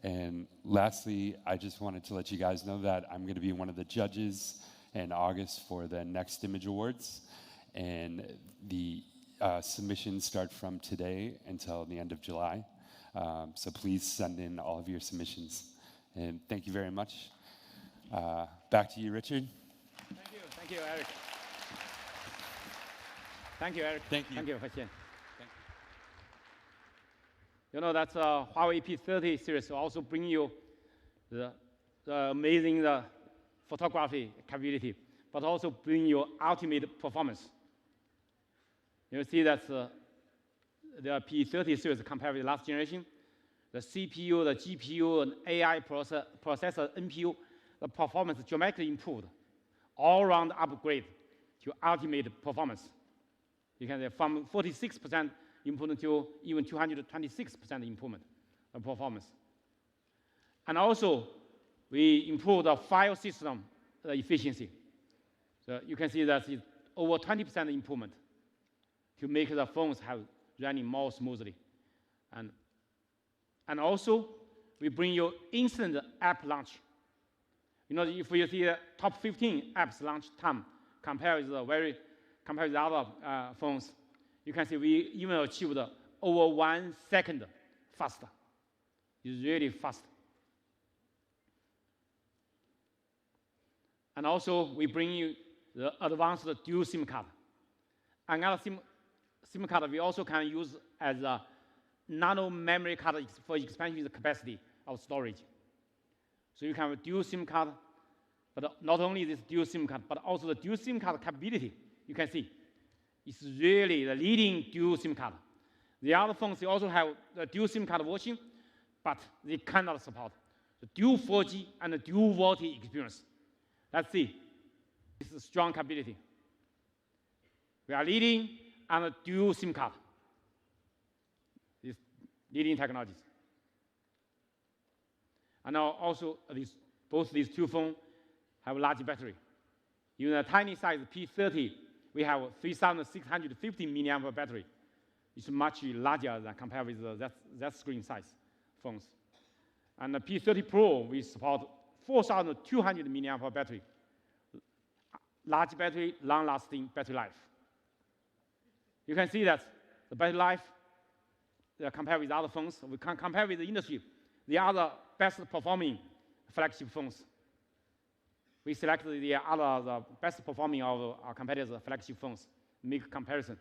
And lastly, I just wanted to let you guys know that I'm going to be one of the judges in August for the Next Image Awards. And the submissions start from today until the end of July. So please send in all of your submissions. And thank you very much. Back to you, Richard.
Thank you, Eric. Thank you, Eric.
Thank you.
Thank you, Huixian. You know that Huawei P30 series also bring you the amazing photography capability, but also bring you ultimate performance. You see that the P30 series compared with last generation, the CPU, the GPU, and AI processor, NPU, the performance dramatically improved, all-round upgrade to ultimate performance. You can say from 46% improvement to even 226% improvement of performance. And also, we improved the file system efficiency. So you can see that it's over 20% improvement to make the phones have running more smoothly. And also, we bring you instant app launch. You know, if you see the top 15 apps launch time compared with other phones, you can see we even achieved over 1 second faster. It's really fast. And also, we bring you the advanced dual SIM card. Another SIM card we also can use as a nano memory card for expanding the capacity of storage. So you can have a dual SIM card, but not only this dual SIM card, but also the dual SIM card capability. You can see it's really the leading dual SIM card. The other phones they also have the dual SIM card version, but they cannot support the dual 4G and the dual VoLTE experience. Let's see. This is strong capability. We are leading on the dual SIM card. These leading technologies. And now also both these two phones have large battery. Even a tiny size P30, we have 3,650 milliampere battery. It's much larger than compared with that screen size phones. And the P30 Pro, we support 4,200 milliampere battery. Large battery, long-lasting battery life. You can see that the battery life, compared with other phones, we can compare with the industry, the other best performing flagship phones. We selected the best performing of our competitors' flagship phones, make a comparison.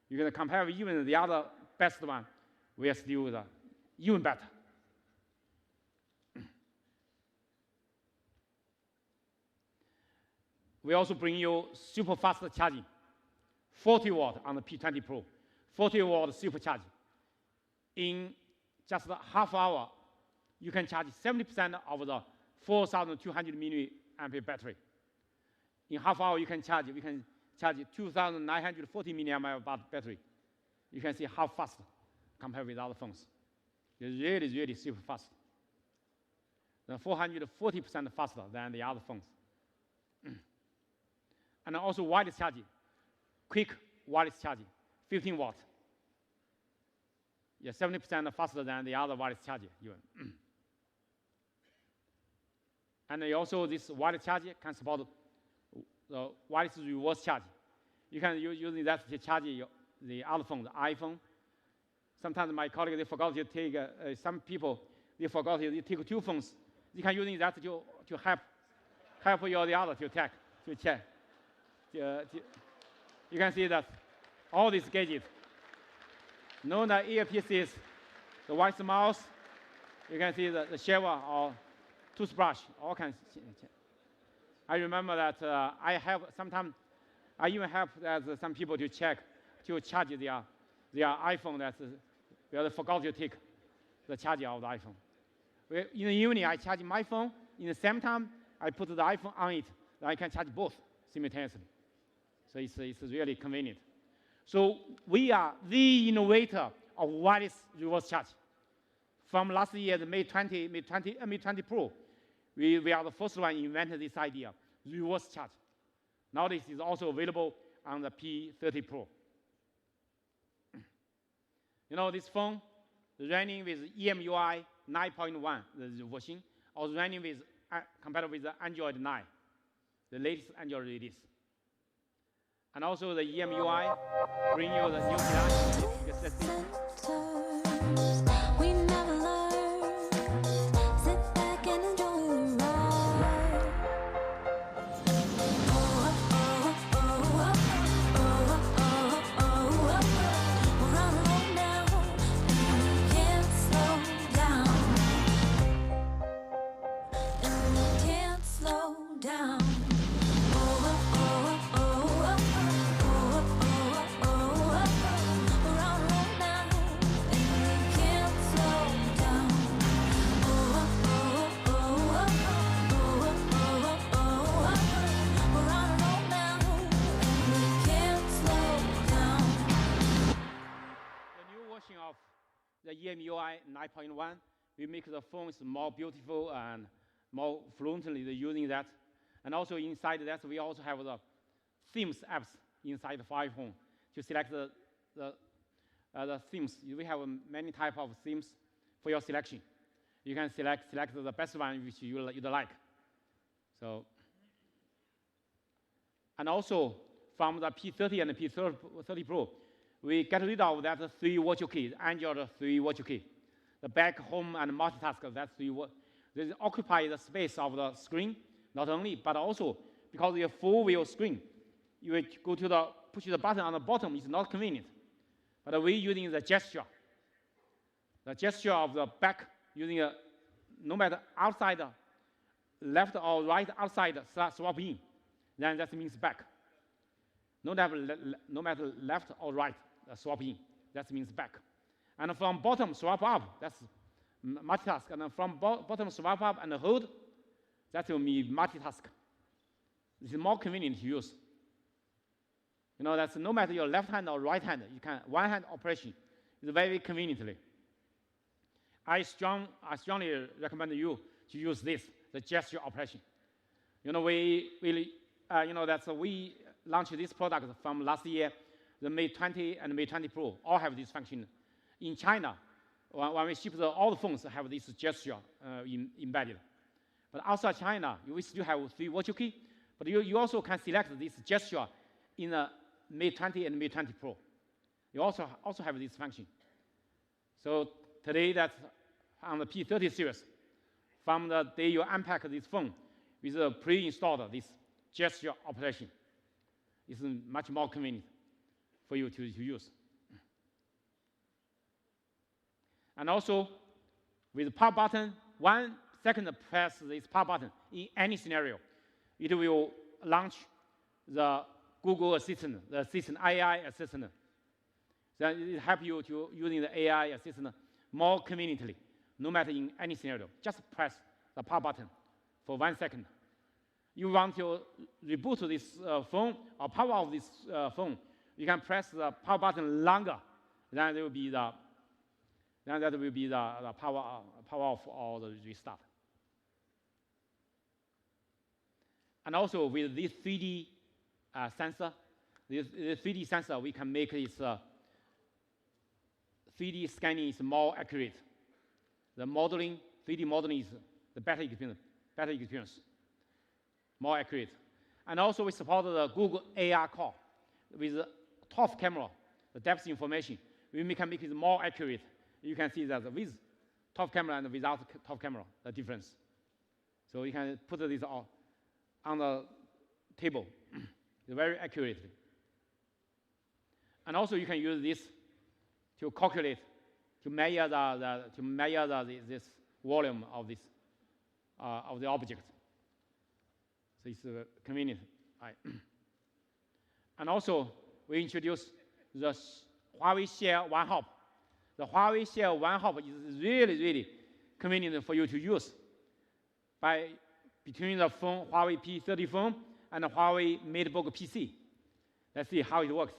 You can compare with even the other best one, we are still even better. We also bring you super fast charging, 40 watt on the P20 Pro, 40 watt supercharge. In just a half hour, you can charge 70% of the 4,200 milliampere battery. In half hour, we can charge 2,940 milliampere battery. You can see how fast compared with other phones. It's really, really super fast. 440% faster than the other phones. And also wireless charging, quick wireless charging, 15 watt. Yeah, 70% faster than the other wireless charger even. And also this wireless charger can support the wireless reverse charge. You can use that to charge the other phone, the iPhone. Sometimes my colleagues, they forgot to take, some people, they forgot to take two phones. You can use that to help the other to check. You can see that all these gadgets, no the earpieces, the wireless mouse, you can see the shower or toothbrush, all kinds. I remember that sometimes I even help some people to charge their iPhone that they forgot to take the charger of the iPhone. In the evening, I charge my phone. In the same time, I put the iPhone on it. I can charge both simultaneously. So it's really convenient. So we are the innovator of wireless reverse charge. From last year, the Mate 20 Pro, we are the first one invented this idea, reverse charge. Now this is also available on the P30 Pro. This phone running with EMUI 9.1, the version, or running with compatible with the Android 9, the latest Android release. And also the EMUI bring you the new class.
We never learn. Sit back and enjoy the ride. We're on a roll now, and we can't slow down. And we can't slow down.
Of the EMUI 9.1, we make the phones more beautiful and more fluently using that. And also inside that, we also have the themes apps inside the Huawei phone to select the themes. We have many types of themes for your selection. You can select the best one which you'd like. So, and also from the P30 and the P30 Pro, we get rid of that 3 virtual keys, Android 3 virtual key. The back, home, and multitask, that's 3. They occupy the space of the screen, not only, but also because your full view screen, you will go to push the button on the bottom, it's not convenient. But we're using the gesture. The gesture of the back, using no matter outside, left or right outside, swap in, then that means back. No matter left or right, swap in, that means back. And from bottom swap up, that's multitask. And from bottom swap up and hold, that will be multitask. It's more convenient to use. That's no matter your left hand or right hand, you can one-hand operation. It's very conveniently. I strongly recommend you to use this, the gesture operation. We launched this product from last year. The Mate 20 and Mate 20 Pro all have this function. In China, when we ship all the phones have this gesture embedded. But outside China, we still have 3 virtual keys, but you also can select this gesture in the Mate 20 and Mate 20 Pro. You also have this function. So today, that's on the P30 series. From the day you unpack this phone with a pre-installed this gesture operation, it's much more convenient for you to use. And also, with the power button, 1 second press this power button in any scenario, it will launch the Google Assistant, the Assistant AI Assistant. Then it helps you to using the AI Assistant more conveniently, no matter in any scenario. Just press the power button for 1 second. You want to reboot this phone or power off this phone, you can press the power button longer. Then there will be the power off or the restart. And also with this 3D sensor, this 3D sensor, we can make this 3D scanning is more accurate. The 3D modeling is the better experience, more accurate. And also we support the Google AR core with the top camera, the depth information. We can make it more accurate. You can see that with top camera and without top camera, the difference. So you can put this on the table very accurately. And also you can use this to calculate, to measure this volume of the object. So it's convenient. And also we introduced the Huawei Share One Hop. The Huawei Share One Hop is really, really convenient for you to use. Between the phone, Huawei P30 phone and the Huawei MateBook PC. Let's see how it works.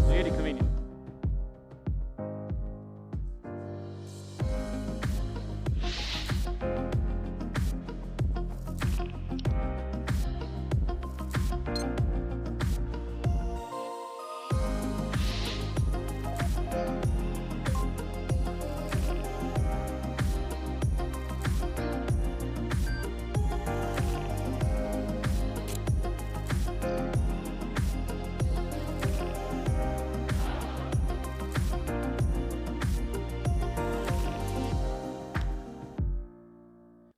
Really convenient.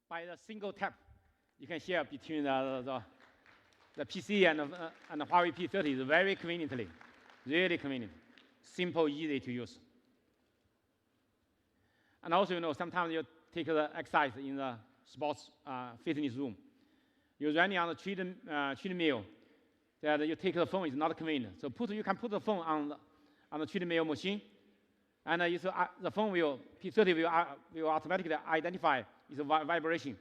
By the single tap, you can share between the PC and the Huawei P30 very conveniently, really convenient, simple, easy to use. And also, sometimes you take the exercise in the sports fitness room. You're running on the treadmill, that you take the phone is not convenient. So you can put the phone on the treadmill machine, and the phone P30 will automatically identify its vibration,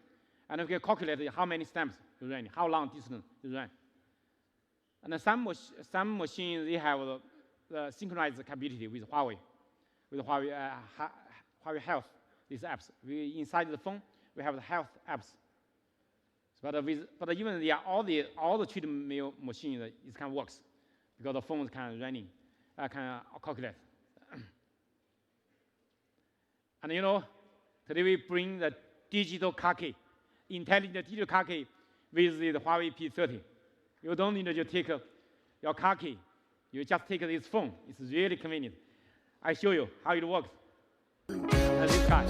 and you can calculate how many steps you run, how long distance you run. And some machines they have the synchronized capability with Huawei Health. These apps, inside the phone we have the health apps. But even all the treadmill machines it can works because the phones can calculate. And today we bring the digital car key, intelligent digital car key with the Huawei P30. You don't need to take your car key. You just take this phone. It's really convenient. I show you how it works. This guy.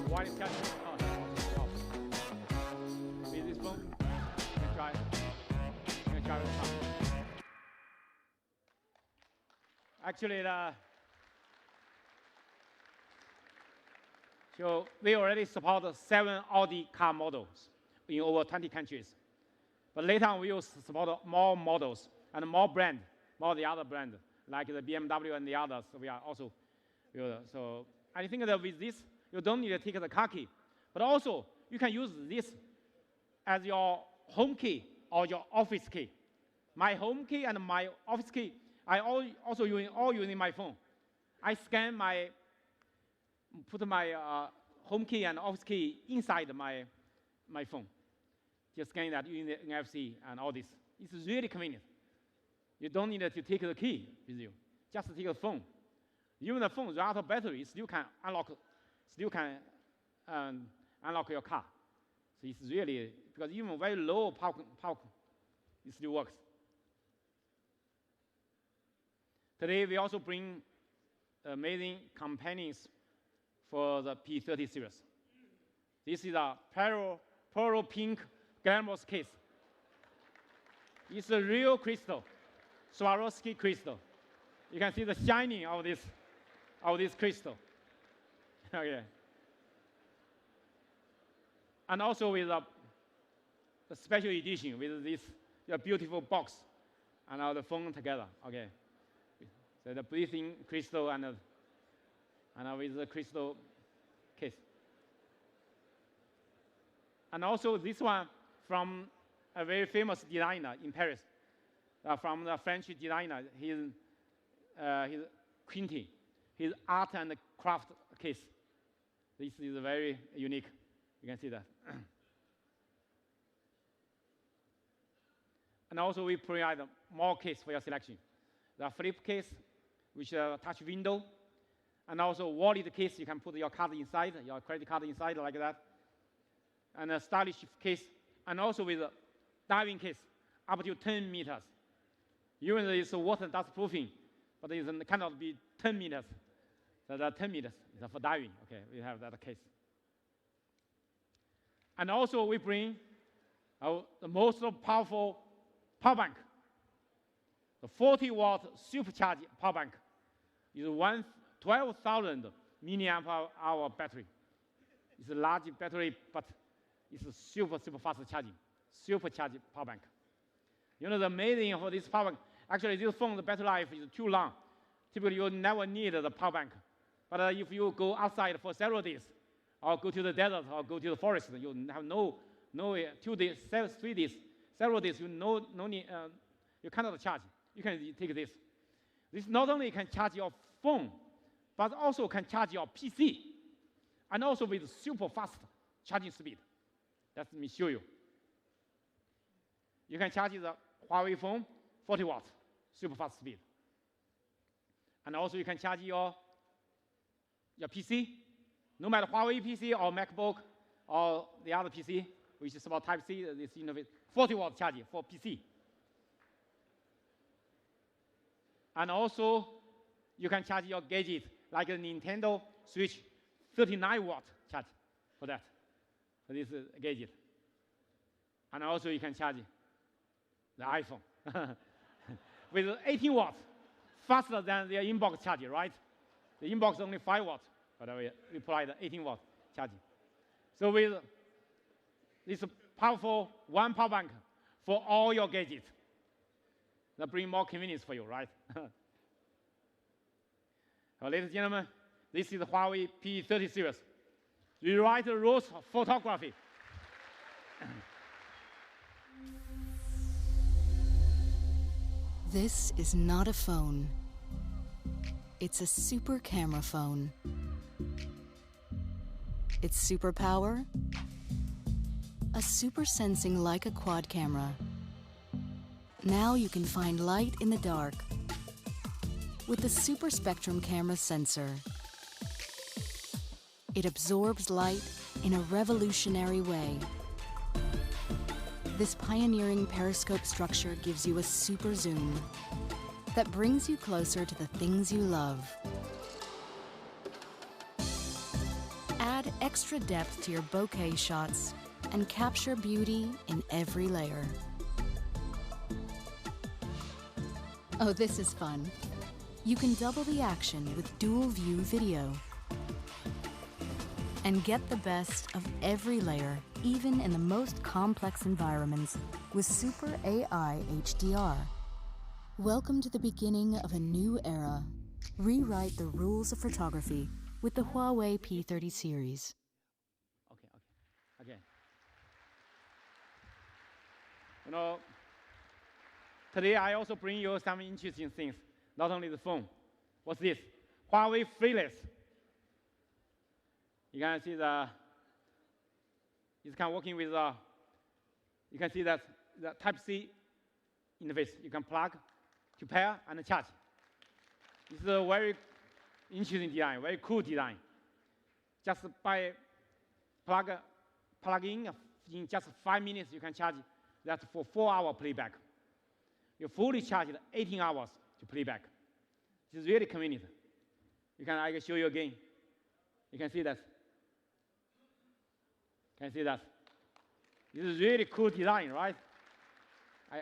While it's catching, with this phone, you can try. You can try with the car. Actually, so we already support 7 Audi car models in over 20 countries. But later on, we will support more models and more the other brand, like the BMW and the others. We are also, so I think that with this, you don't need to take the car key. But also, you can use this as your home key or your office key. My home key and my office key, I also using my phone. I scan put my home key and office key inside my phone. Just scan that using the NFC and all this. It's really convenient. You don't need to take the key with you. Just take the phone. Even the phone run out of battery, it still can unlock your car. So it's really, because even very low power, it still works. Today we also bring amazing companions for the P30 series. This is a pearl pink glamorous case. It's a real crystal, Swarovski crystal. You can see the shining of this crystal. Okay. And also with a special edition with this beautiful box and the phone together. Okay. So the breathing crystal and with the crystal case. And also this one from a very famous designer in Paris, from the French designer, his Quinty, his art and craft case. This is very unique. You can see that. And also we provide more case for your selection. The flip case, which touch window, and also wallet case. You can put your card inside, your credit card inside like that. And a stylish case, and also with a diving case up to 10 meters. Even though it's water dust proofing, but it cannot be 10 meters. So the 10 meters is for diving. Okay, we have that case. And also we bring the most powerful power bank. The 40-watt supercharged power bank is 12,000 milliamp hour battery. It's a large battery, but it's a super fast charging, supercharged power bank. The amazing for this power bank, actually this phone, the battery life is too long. Typically you never need the power bank But if you go outside for several days, or go to the desert, or go to the forest, you have no 2 days, 3 days, several days, you need, you cannot charge. You can take this. This not only can charge your phone, but also can charge your PC, and also with super fast charging speed. Let me show you. You can charge the Huawei phone 40 watts, super fast speed. And also you can charge your PC, no matter Huawei PC or MacBook or the other PC, which is about Type-C, this 40 watt charging for PC. And also, you can charge your gadget, like a Nintendo Switch, 39 watt charge for that, for this gadget. And also you can charge the iPhone with 18 watts, faster than the inbox charger, right? The inbox is only 5 watts, but we apply the 18 watt charging. So with this powerful one power bank for all your gadgets, that brings more convenience for you, right? So, ladies and gentlemen, this is the Huawei P30 series. Rewrite the rules of photography.
This is not a phone. It's a super camera phone. Its superpower? A super sensing Leica quad camera. Now you can find light in the dark with the Super Spectrum camera sensor. It absorbs light in a revolutionary way. This pioneering periscope structure gives you a super zoom that brings you closer to the things you love. Add extra depth to your bokeh shots and capture beauty in every layer. Oh, this is fun. You can double the action with dual view video and get the best of every layer, even in the most complex environments, with Super AI HDR. Welcome to the beginning of a new era. Rewrite the rules of photography with the Huawei P30 series.
Okay. You know, today I also bring you some interesting things, not only the phone. What's this? Huawei Fearless. You can see it's kind of working with, you can see that the Type-C interface. You can plug to pair and charge. It's a very interesting design, very cool design. Just by plug in just 5 minutes, you can charge that for 4-hour playback. You fully charge 18 hours to playback. It's really convenient. I can show you again. You can see that. Can you see that? This is really cool design, right?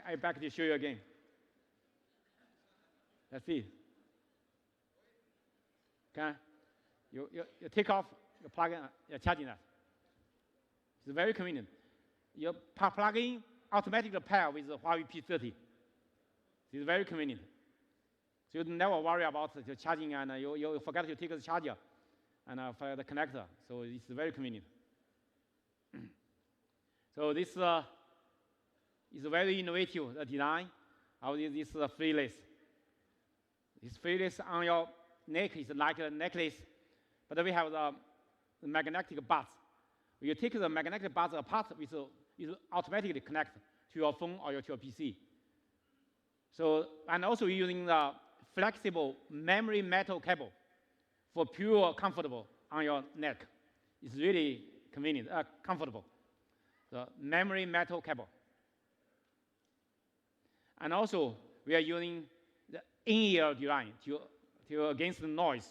I back to show you again. Let's see. Okay? You take off, you plug in, you're charging that. It's very convenient. You plug in, automatically pair with the Huawei P30. It's very convenient. So you never worry about the charging and you forget to take the charger and for the connector. So it's very convenient. So this is a very innovative design of this Fearless. This Fearless on your neck is like a necklace, but we have the magnetic buds. When you take the magnetic buds apart, it will automatically connect to your phone or to your PC. So, and also using the flexible memory metal cable for pure comfortable on your neck. It's really convenient, comfortable. The memory metal cable. And also, we are using the in-ear design to against the noise.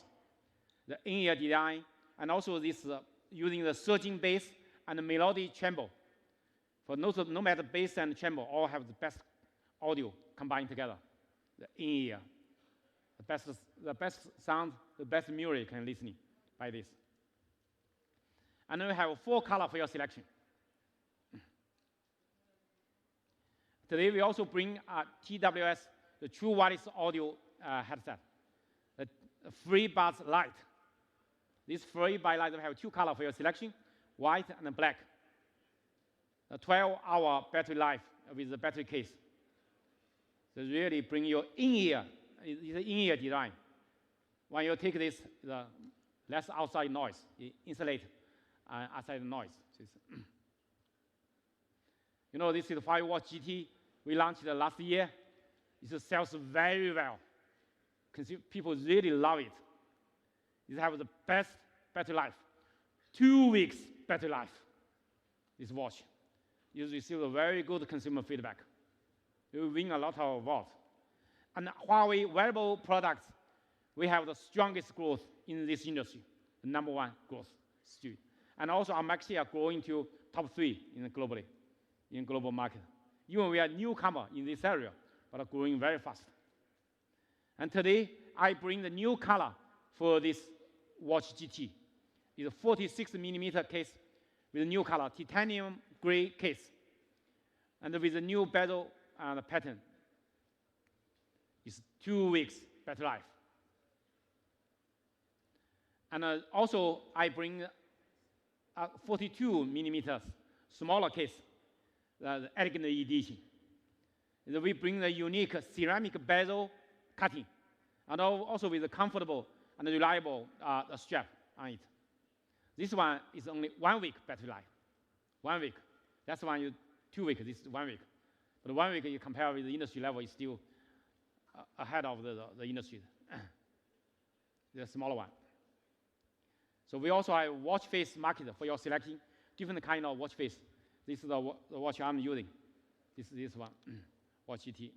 The in-ear design, and also this using the surging bass and the melody tremble. For no matter bass and tremble, all have the best audio combined together. The in-ear, the best sound, the best music you can listen by this. And then we have 4 colors for your selection. Today we also bring TWS, the True Wireless Audio headset, the FreeBuds Lite. This free bylight will have two colors for your selection, white and black. A 12-hour battery life with the battery case. So really bring your in-ear, it's an in-ear design. When you take this, the less outside noise, it insulate outside noise. You know, this is the 5-watt GT we launched last year. It sells very well. People really love it. It has the best battery life. 2 weeks battery life, this watch. You receive a very good consumer feedback. You win a lot of awards. And Huawei wearable products, we have the strongest growth in this industry, the #1 growth still. And also our market share growing to top 3 globally, in global market. Even we are newcomer in this area, but are growing very fast. And today, I bring the new color for this watch GT. It's a 46mm case with a new color, titanium gray case, and with a new bezel and pattern. It's 2 weeks battery life. And also, I bring a 42mm smaller case, the elegant edition. We bring the unique ceramic bezel cutting, and also with a comfortable and reliable strap on it. This one is only 1 week battery life. 1 week. That's one you 2 weeks. This is 1 week. But 1 week you compare with the industry level is still ahead of the industry. The smaller one. So we also have watch face market for your selecting different kind of watch face. This is the watch I'm using. This one, watch GT.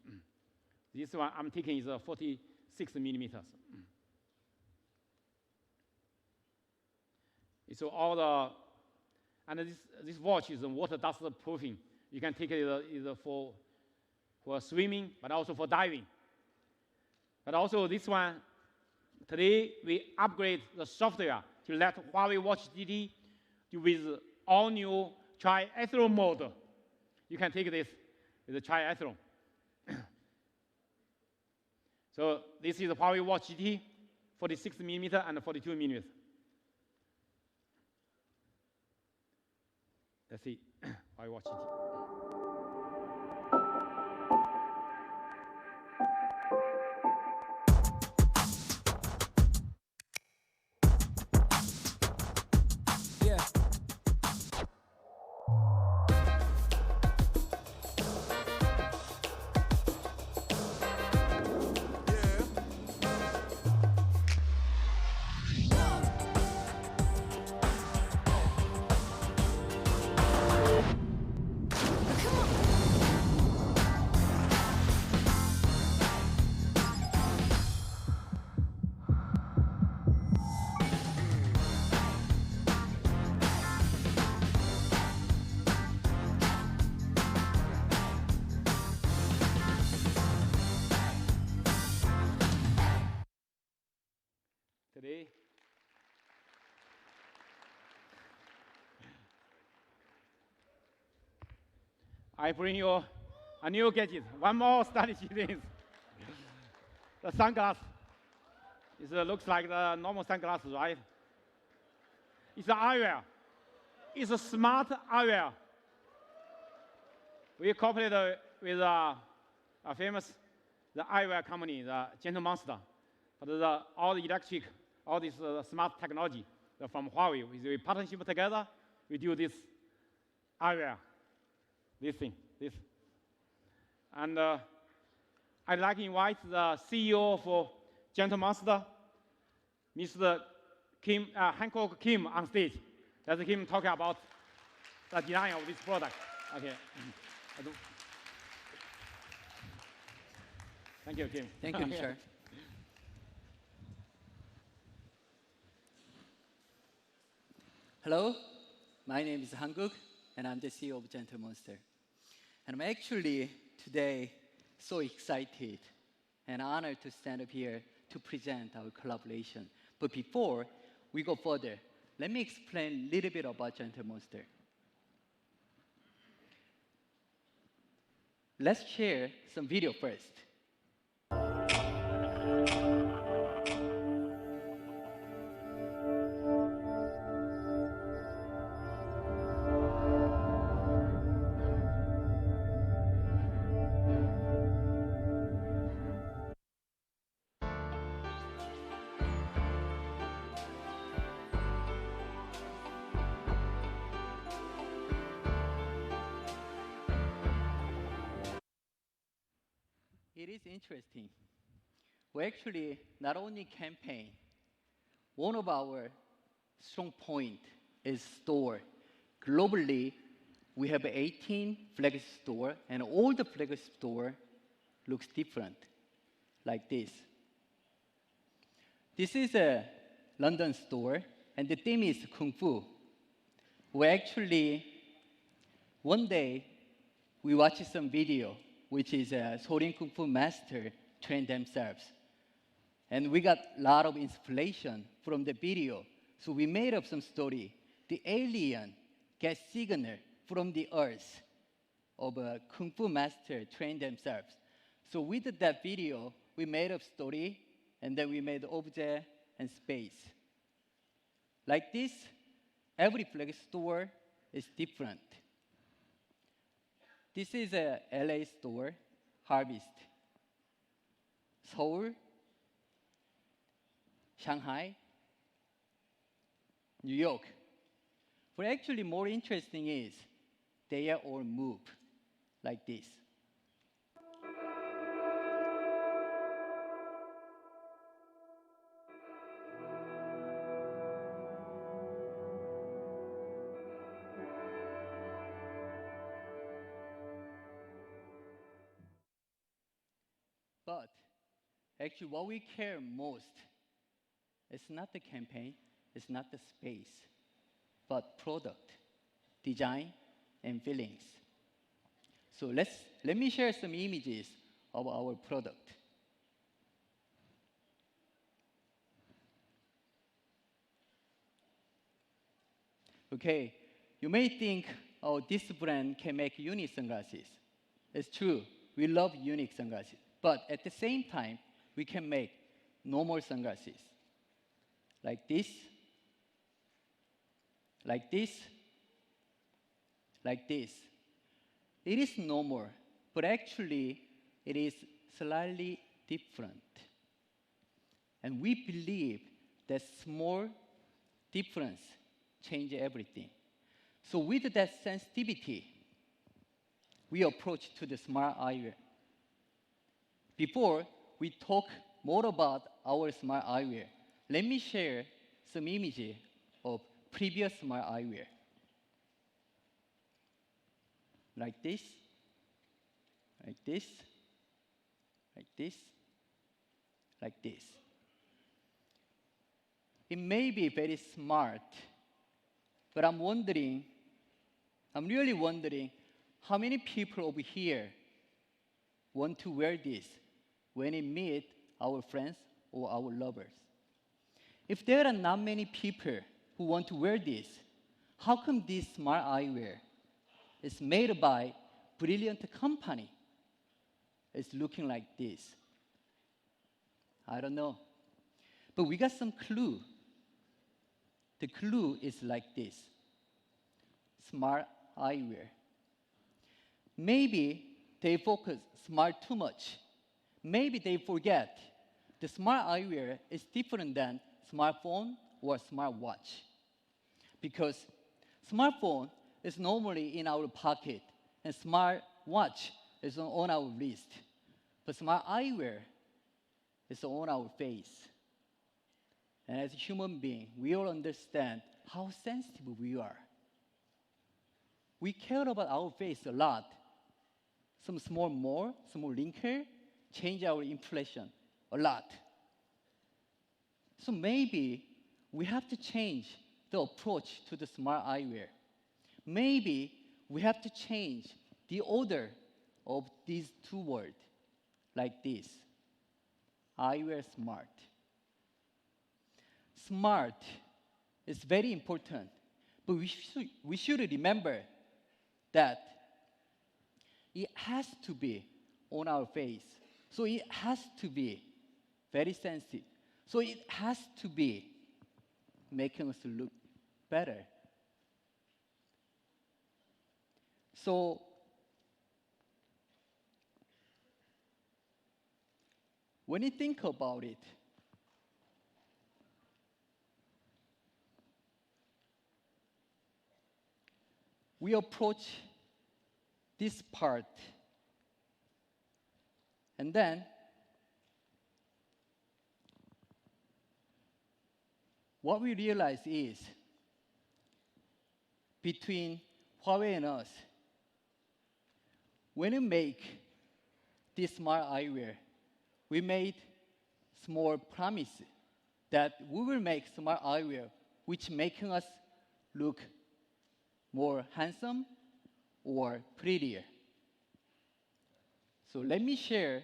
This one I'm taking is 46mm. So all the, and this watch is water dust proofing. You can take it either for swimming, but also for diving. But also this one, today we upgrade the software to let Huawei Watch GT with all new triathlon mode. You can take this with the triathlon. So this is the Huawei Watch GT, 46mm and 42mm. Let's see, Huawei Watch GT. Today, I bring you a new gadget, one more stylish thing. The sunglass. It looks like the normal sunglasses, right? It's an eyewear. It's a smart eyewear. We cooperated with a famous eyewear company, the Junte-se. But all the electric, all this smart technology from Huawei, we partnership together, we do this eyewear, this thing. And I'd like to invite the CEO for Junte-se, Mr. Hancock Kim, on stage. Let him talk about the design of this product. Okay. Thank you, Kim.
Thank you, Richard. Hello, my name is Hanguk, and I'm the CEO of Junte-se. And I'm actually today so excited and honored to stand up here to present our collaboration. But before we go further, let me explain a little bit about Junte-se. Let's share some video first. it is interesting. We actually not only campaign, one of our strong point is store. Globally, we have 18 flagship store, and all the flagship store looks different, like this. This is a London store, and the theme is Kung Fu. We actually, one day, we watched some video, which is a Sorin Kung Fu master train themselves. And we got a lot of inspiration from the video. So we made up some story. The alien gets signal from the earth of a Kung Fu master train themselves. So with that video, we made up story, and then we made object and space. Like this, every flag store is different. This is a LA store, Harvest. Seoul, Shanghai, New York. But actually more interesting is they are all moved like this. But actually what we care most is not the campaign, it's not the space, but product, design, and feelings. So let me share some images of our product. Okay, you may think, oh, this brand can make unique sunglasses. It's true, we love unique sunglasses. But at the same time, we can make normal sunglasses. Like this, like this, like this. It is normal, but actually, it is slightly different. And we believe that small difference change everything. So with that sensitivity, we approach to the smart eyewear. Before we talk more about our smart eyewear, let me share some images of previous smart eyewear. Like this, like this, like this, like this. It may be very smart, but I'm really wondering how many people over here want to wear this when we meet our friends or our lovers. If there are not many people who want to wear this, how come this smart eyewear is made by brilliant company? It's looking like this. I don't know. But we got some clue. The clue is like this. Smart eyewear. Maybe they focus smart too much. Maybe they forget the smart eyewear is different than smartphone or smartwatch. Because smartphone is normally in our pocket and smartwatch is on our wrist. But smart eyewear is on our face. And as a human being, we all understand how sensitive we are. We care about our face a lot. Some small wrinkle, change our impression a lot. So maybe we have to change the approach to the smart eyewear. Maybe we have to change the order of these two words, like this. Eyewear smart. Smart is very important, but we should remember that it has to be on our face. So it has to be very sensitive. So it has to be making us look better. So when you think about it, we approach this part And then what we realize is between Huawei and us, when we make this smart eyewear, we made small promise that we will make smart eyewear which making us look more handsome or prettier. So let me share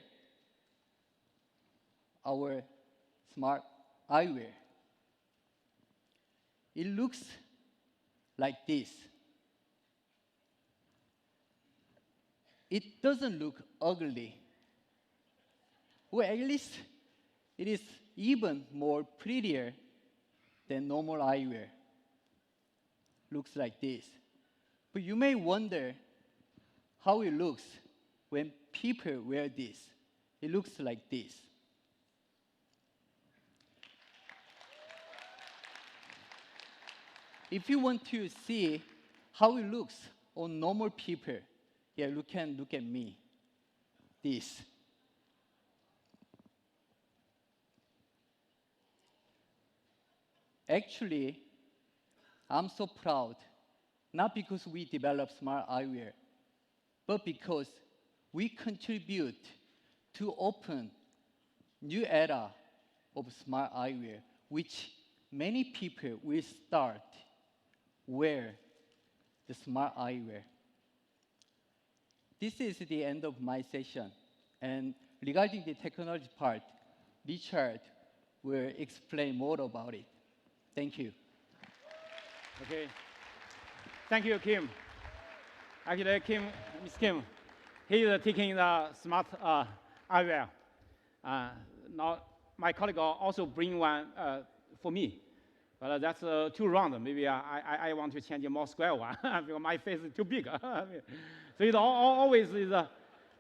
our smart eyewear. It looks like this. It doesn't look ugly. Or at least it is even more prettier than normal eyewear. Looks like this. But you may wonder how it looks when people wear this. It looks like this. If you want to see how it looks on normal people, yeah, you can look at me. This. Actually, I'm so proud, not because we developed smart eyewear, but because we contribute to open new era of smart eyewear, which many people will start wear the smart eyewear. This is the end of my session. And regarding the technology part, Richard will explain more about it. Thank you.
Okay. Thank you, Kim. Actually, Miss Kim, he is taking the smart eyewear. Now, my colleague also bring one for me. But that's too round. Maybe I want to change a more square one because my face is too big. So it always is,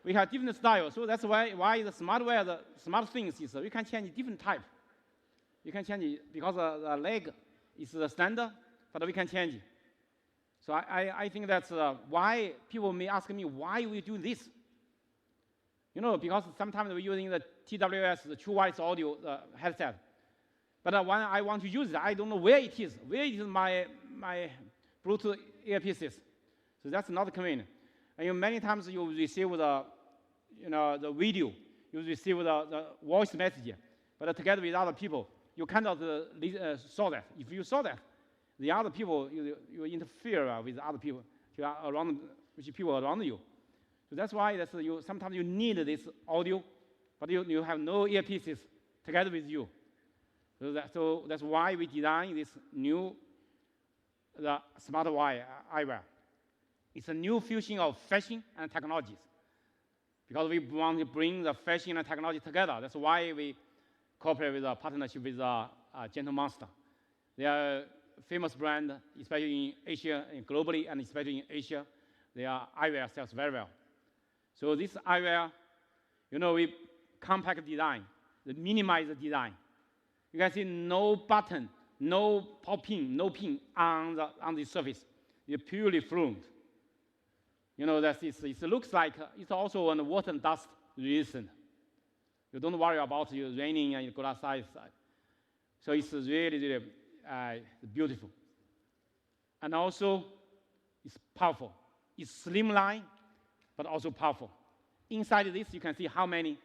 we have different styles. So that's why the smartware, the smart things is we can change different type. You can change it because the leg is the standard, but we can change it. So I think that's why people may ask me why we do this. You know, because sometimes we're using the TWS, the True Wireless Audio headset. But when I want to use it, I don't know where it is. Where is my Bluetooth earpieces? So that's not convenient. And many times you receive the video, you receive the voice message, but together with other people, you cannot saw that. If you saw that, the other people you interfere with other people around you. So that's why sometimes you need this audio, but you have no earpieces together with you. So that's why we designed this new smart eyewear. It's a new fusion of fashion and technologies. Because we want to bring the fashion and technology together. That's why we cooperate with a partnership with Gentle Monster. They are a famous brand, especially in Asia and globally, and especially in Asia. Their eyewear sells very well. So this eyewear, we compact design, minimize the design. You can see no button, no pin on the surface. It's purely fluent. It looks like it's also on water and dust resistant. You don't worry about you raining and glass size. So it's really, really beautiful. And also, it's powerful. It's slimline, but also powerful. Inside this, you can see how many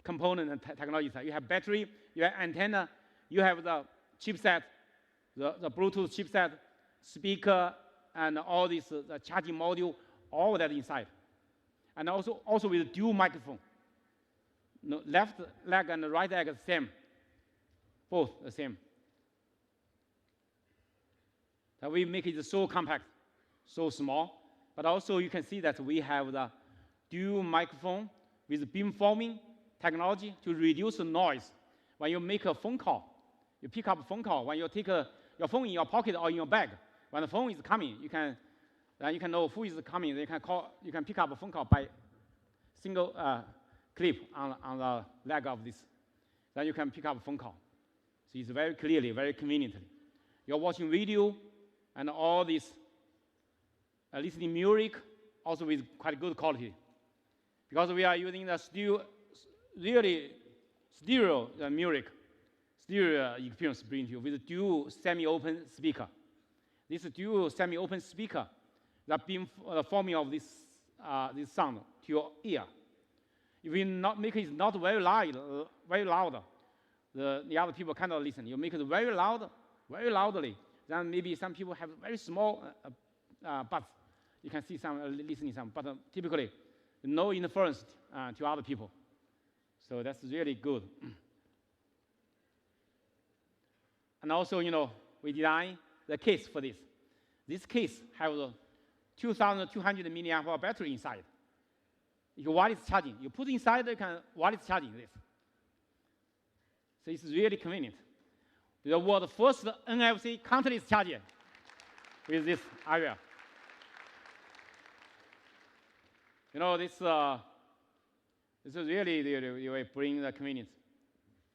components and technologies. You have battery, you have antenna, you have the chipset, the Bluetooth chipset, speaker, and all this the charging module, all that inside. And also with dual microphone. Left leg and the right leg is the same. Both the same. So we make it so compact, so small. But also you can see that we have the dual microphone with beamforming technology to reduce the noise. When you make a phone call, you pick up a phone call. When you take your phone in your pocket or in your bag, when the phone is coming, you can know who is coming. You can pick up a phone call by single clip on the leg of this. Then you can pick up a phone call. So it's very clearly, very conveniently. You're watching video and all this listening music, also with quite good quality. Because we are using the really stereo music, stereo experience bring to you with dual semi-open speaker. This dual semi-open speaker that been forming of this sound to your ear. If you not make it not very loud, the other people cannot listen. You make it very loud, very loudly. Then maybe some people have very small buds. You can see some listening some, but typically no interference to other people. So that's really good. And also, we designed the case for this. This case has a 2,200 milliamp hour battery inside. You can wireless charging. You put inside, you can wireless charging this. So it's really convenient. The world's first NFC contactless charger with this area. This is really will bring the convenience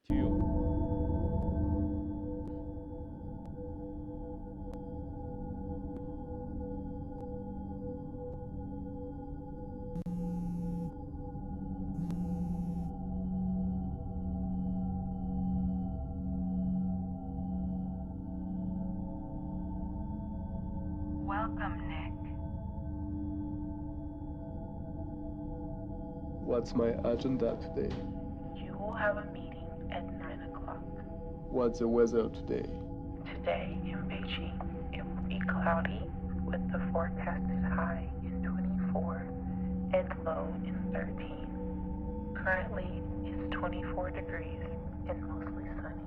to you.
Welcome, Nick.
What's my agenda today?
You will have a meeting at 9 o'clock.
What's the weather today?
Today in Beijing, it will be cloudy with the forecasted high in 24 and low in 13. Currently, it's 24 degrees and mostly sunny.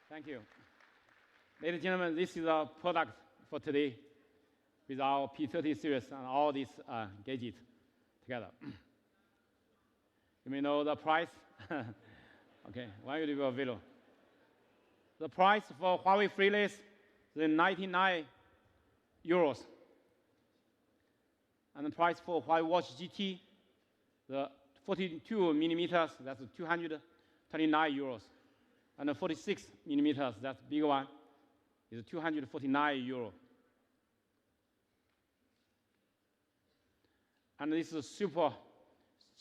Thank you. Ladies and gentlemen, this is our product for today with our P30 series and all these gadgets together. You may know the price. Okay, when will it be available? The price for Huawei Freeless is 99 euros. And the price for Huawei Watch GT, the 42 millimeters, that's 229 euros. And the 46 millimeters, that's the big one, is 249 euro. And this is super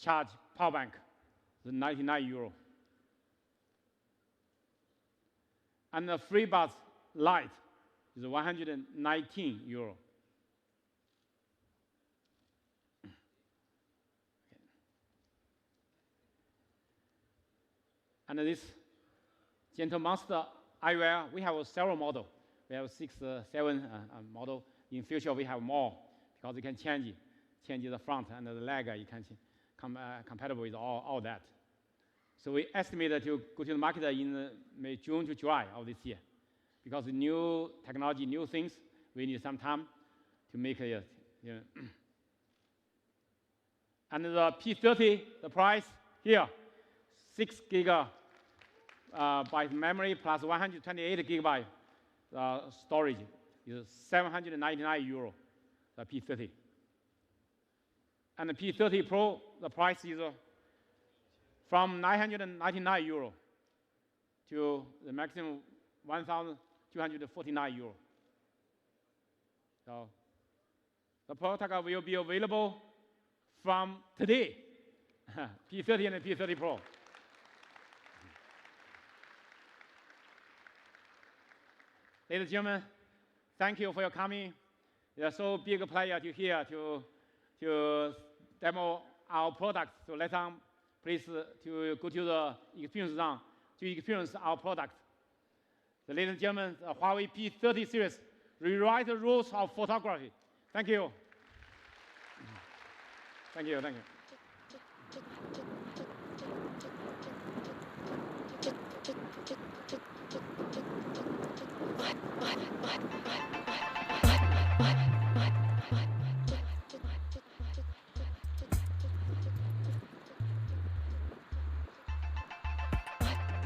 charge power bank, the 99 euro. And the FreeBuds Lite is 119 euro. And this Gentle Monster eyewear, we have several models. We have 6, 7 models. In future, we have more because you can change the front and the leg. You can compatible with all that. So we estimate to go to the market in June to July of this year. Because new technology, new things, we need some time to make it. And the P30, the price here, 6 GB byte memory plus 128 gigabyte storage is 799 euro, the P30. And the P30 Pro, the price is from 999 euro to the maximum 1,249 euro. So the product will be available from today, P30 and the P30 Pro. Ladies and gentlemen, thank you for your coming. It's so big a pleasure to here to demo our products. So let's please to go to the experience zone to experience our product. So ladies and gentlemen, the Huawei P30 series rewrite the rules of photography. Thank you. Thank you, thank you.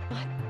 What?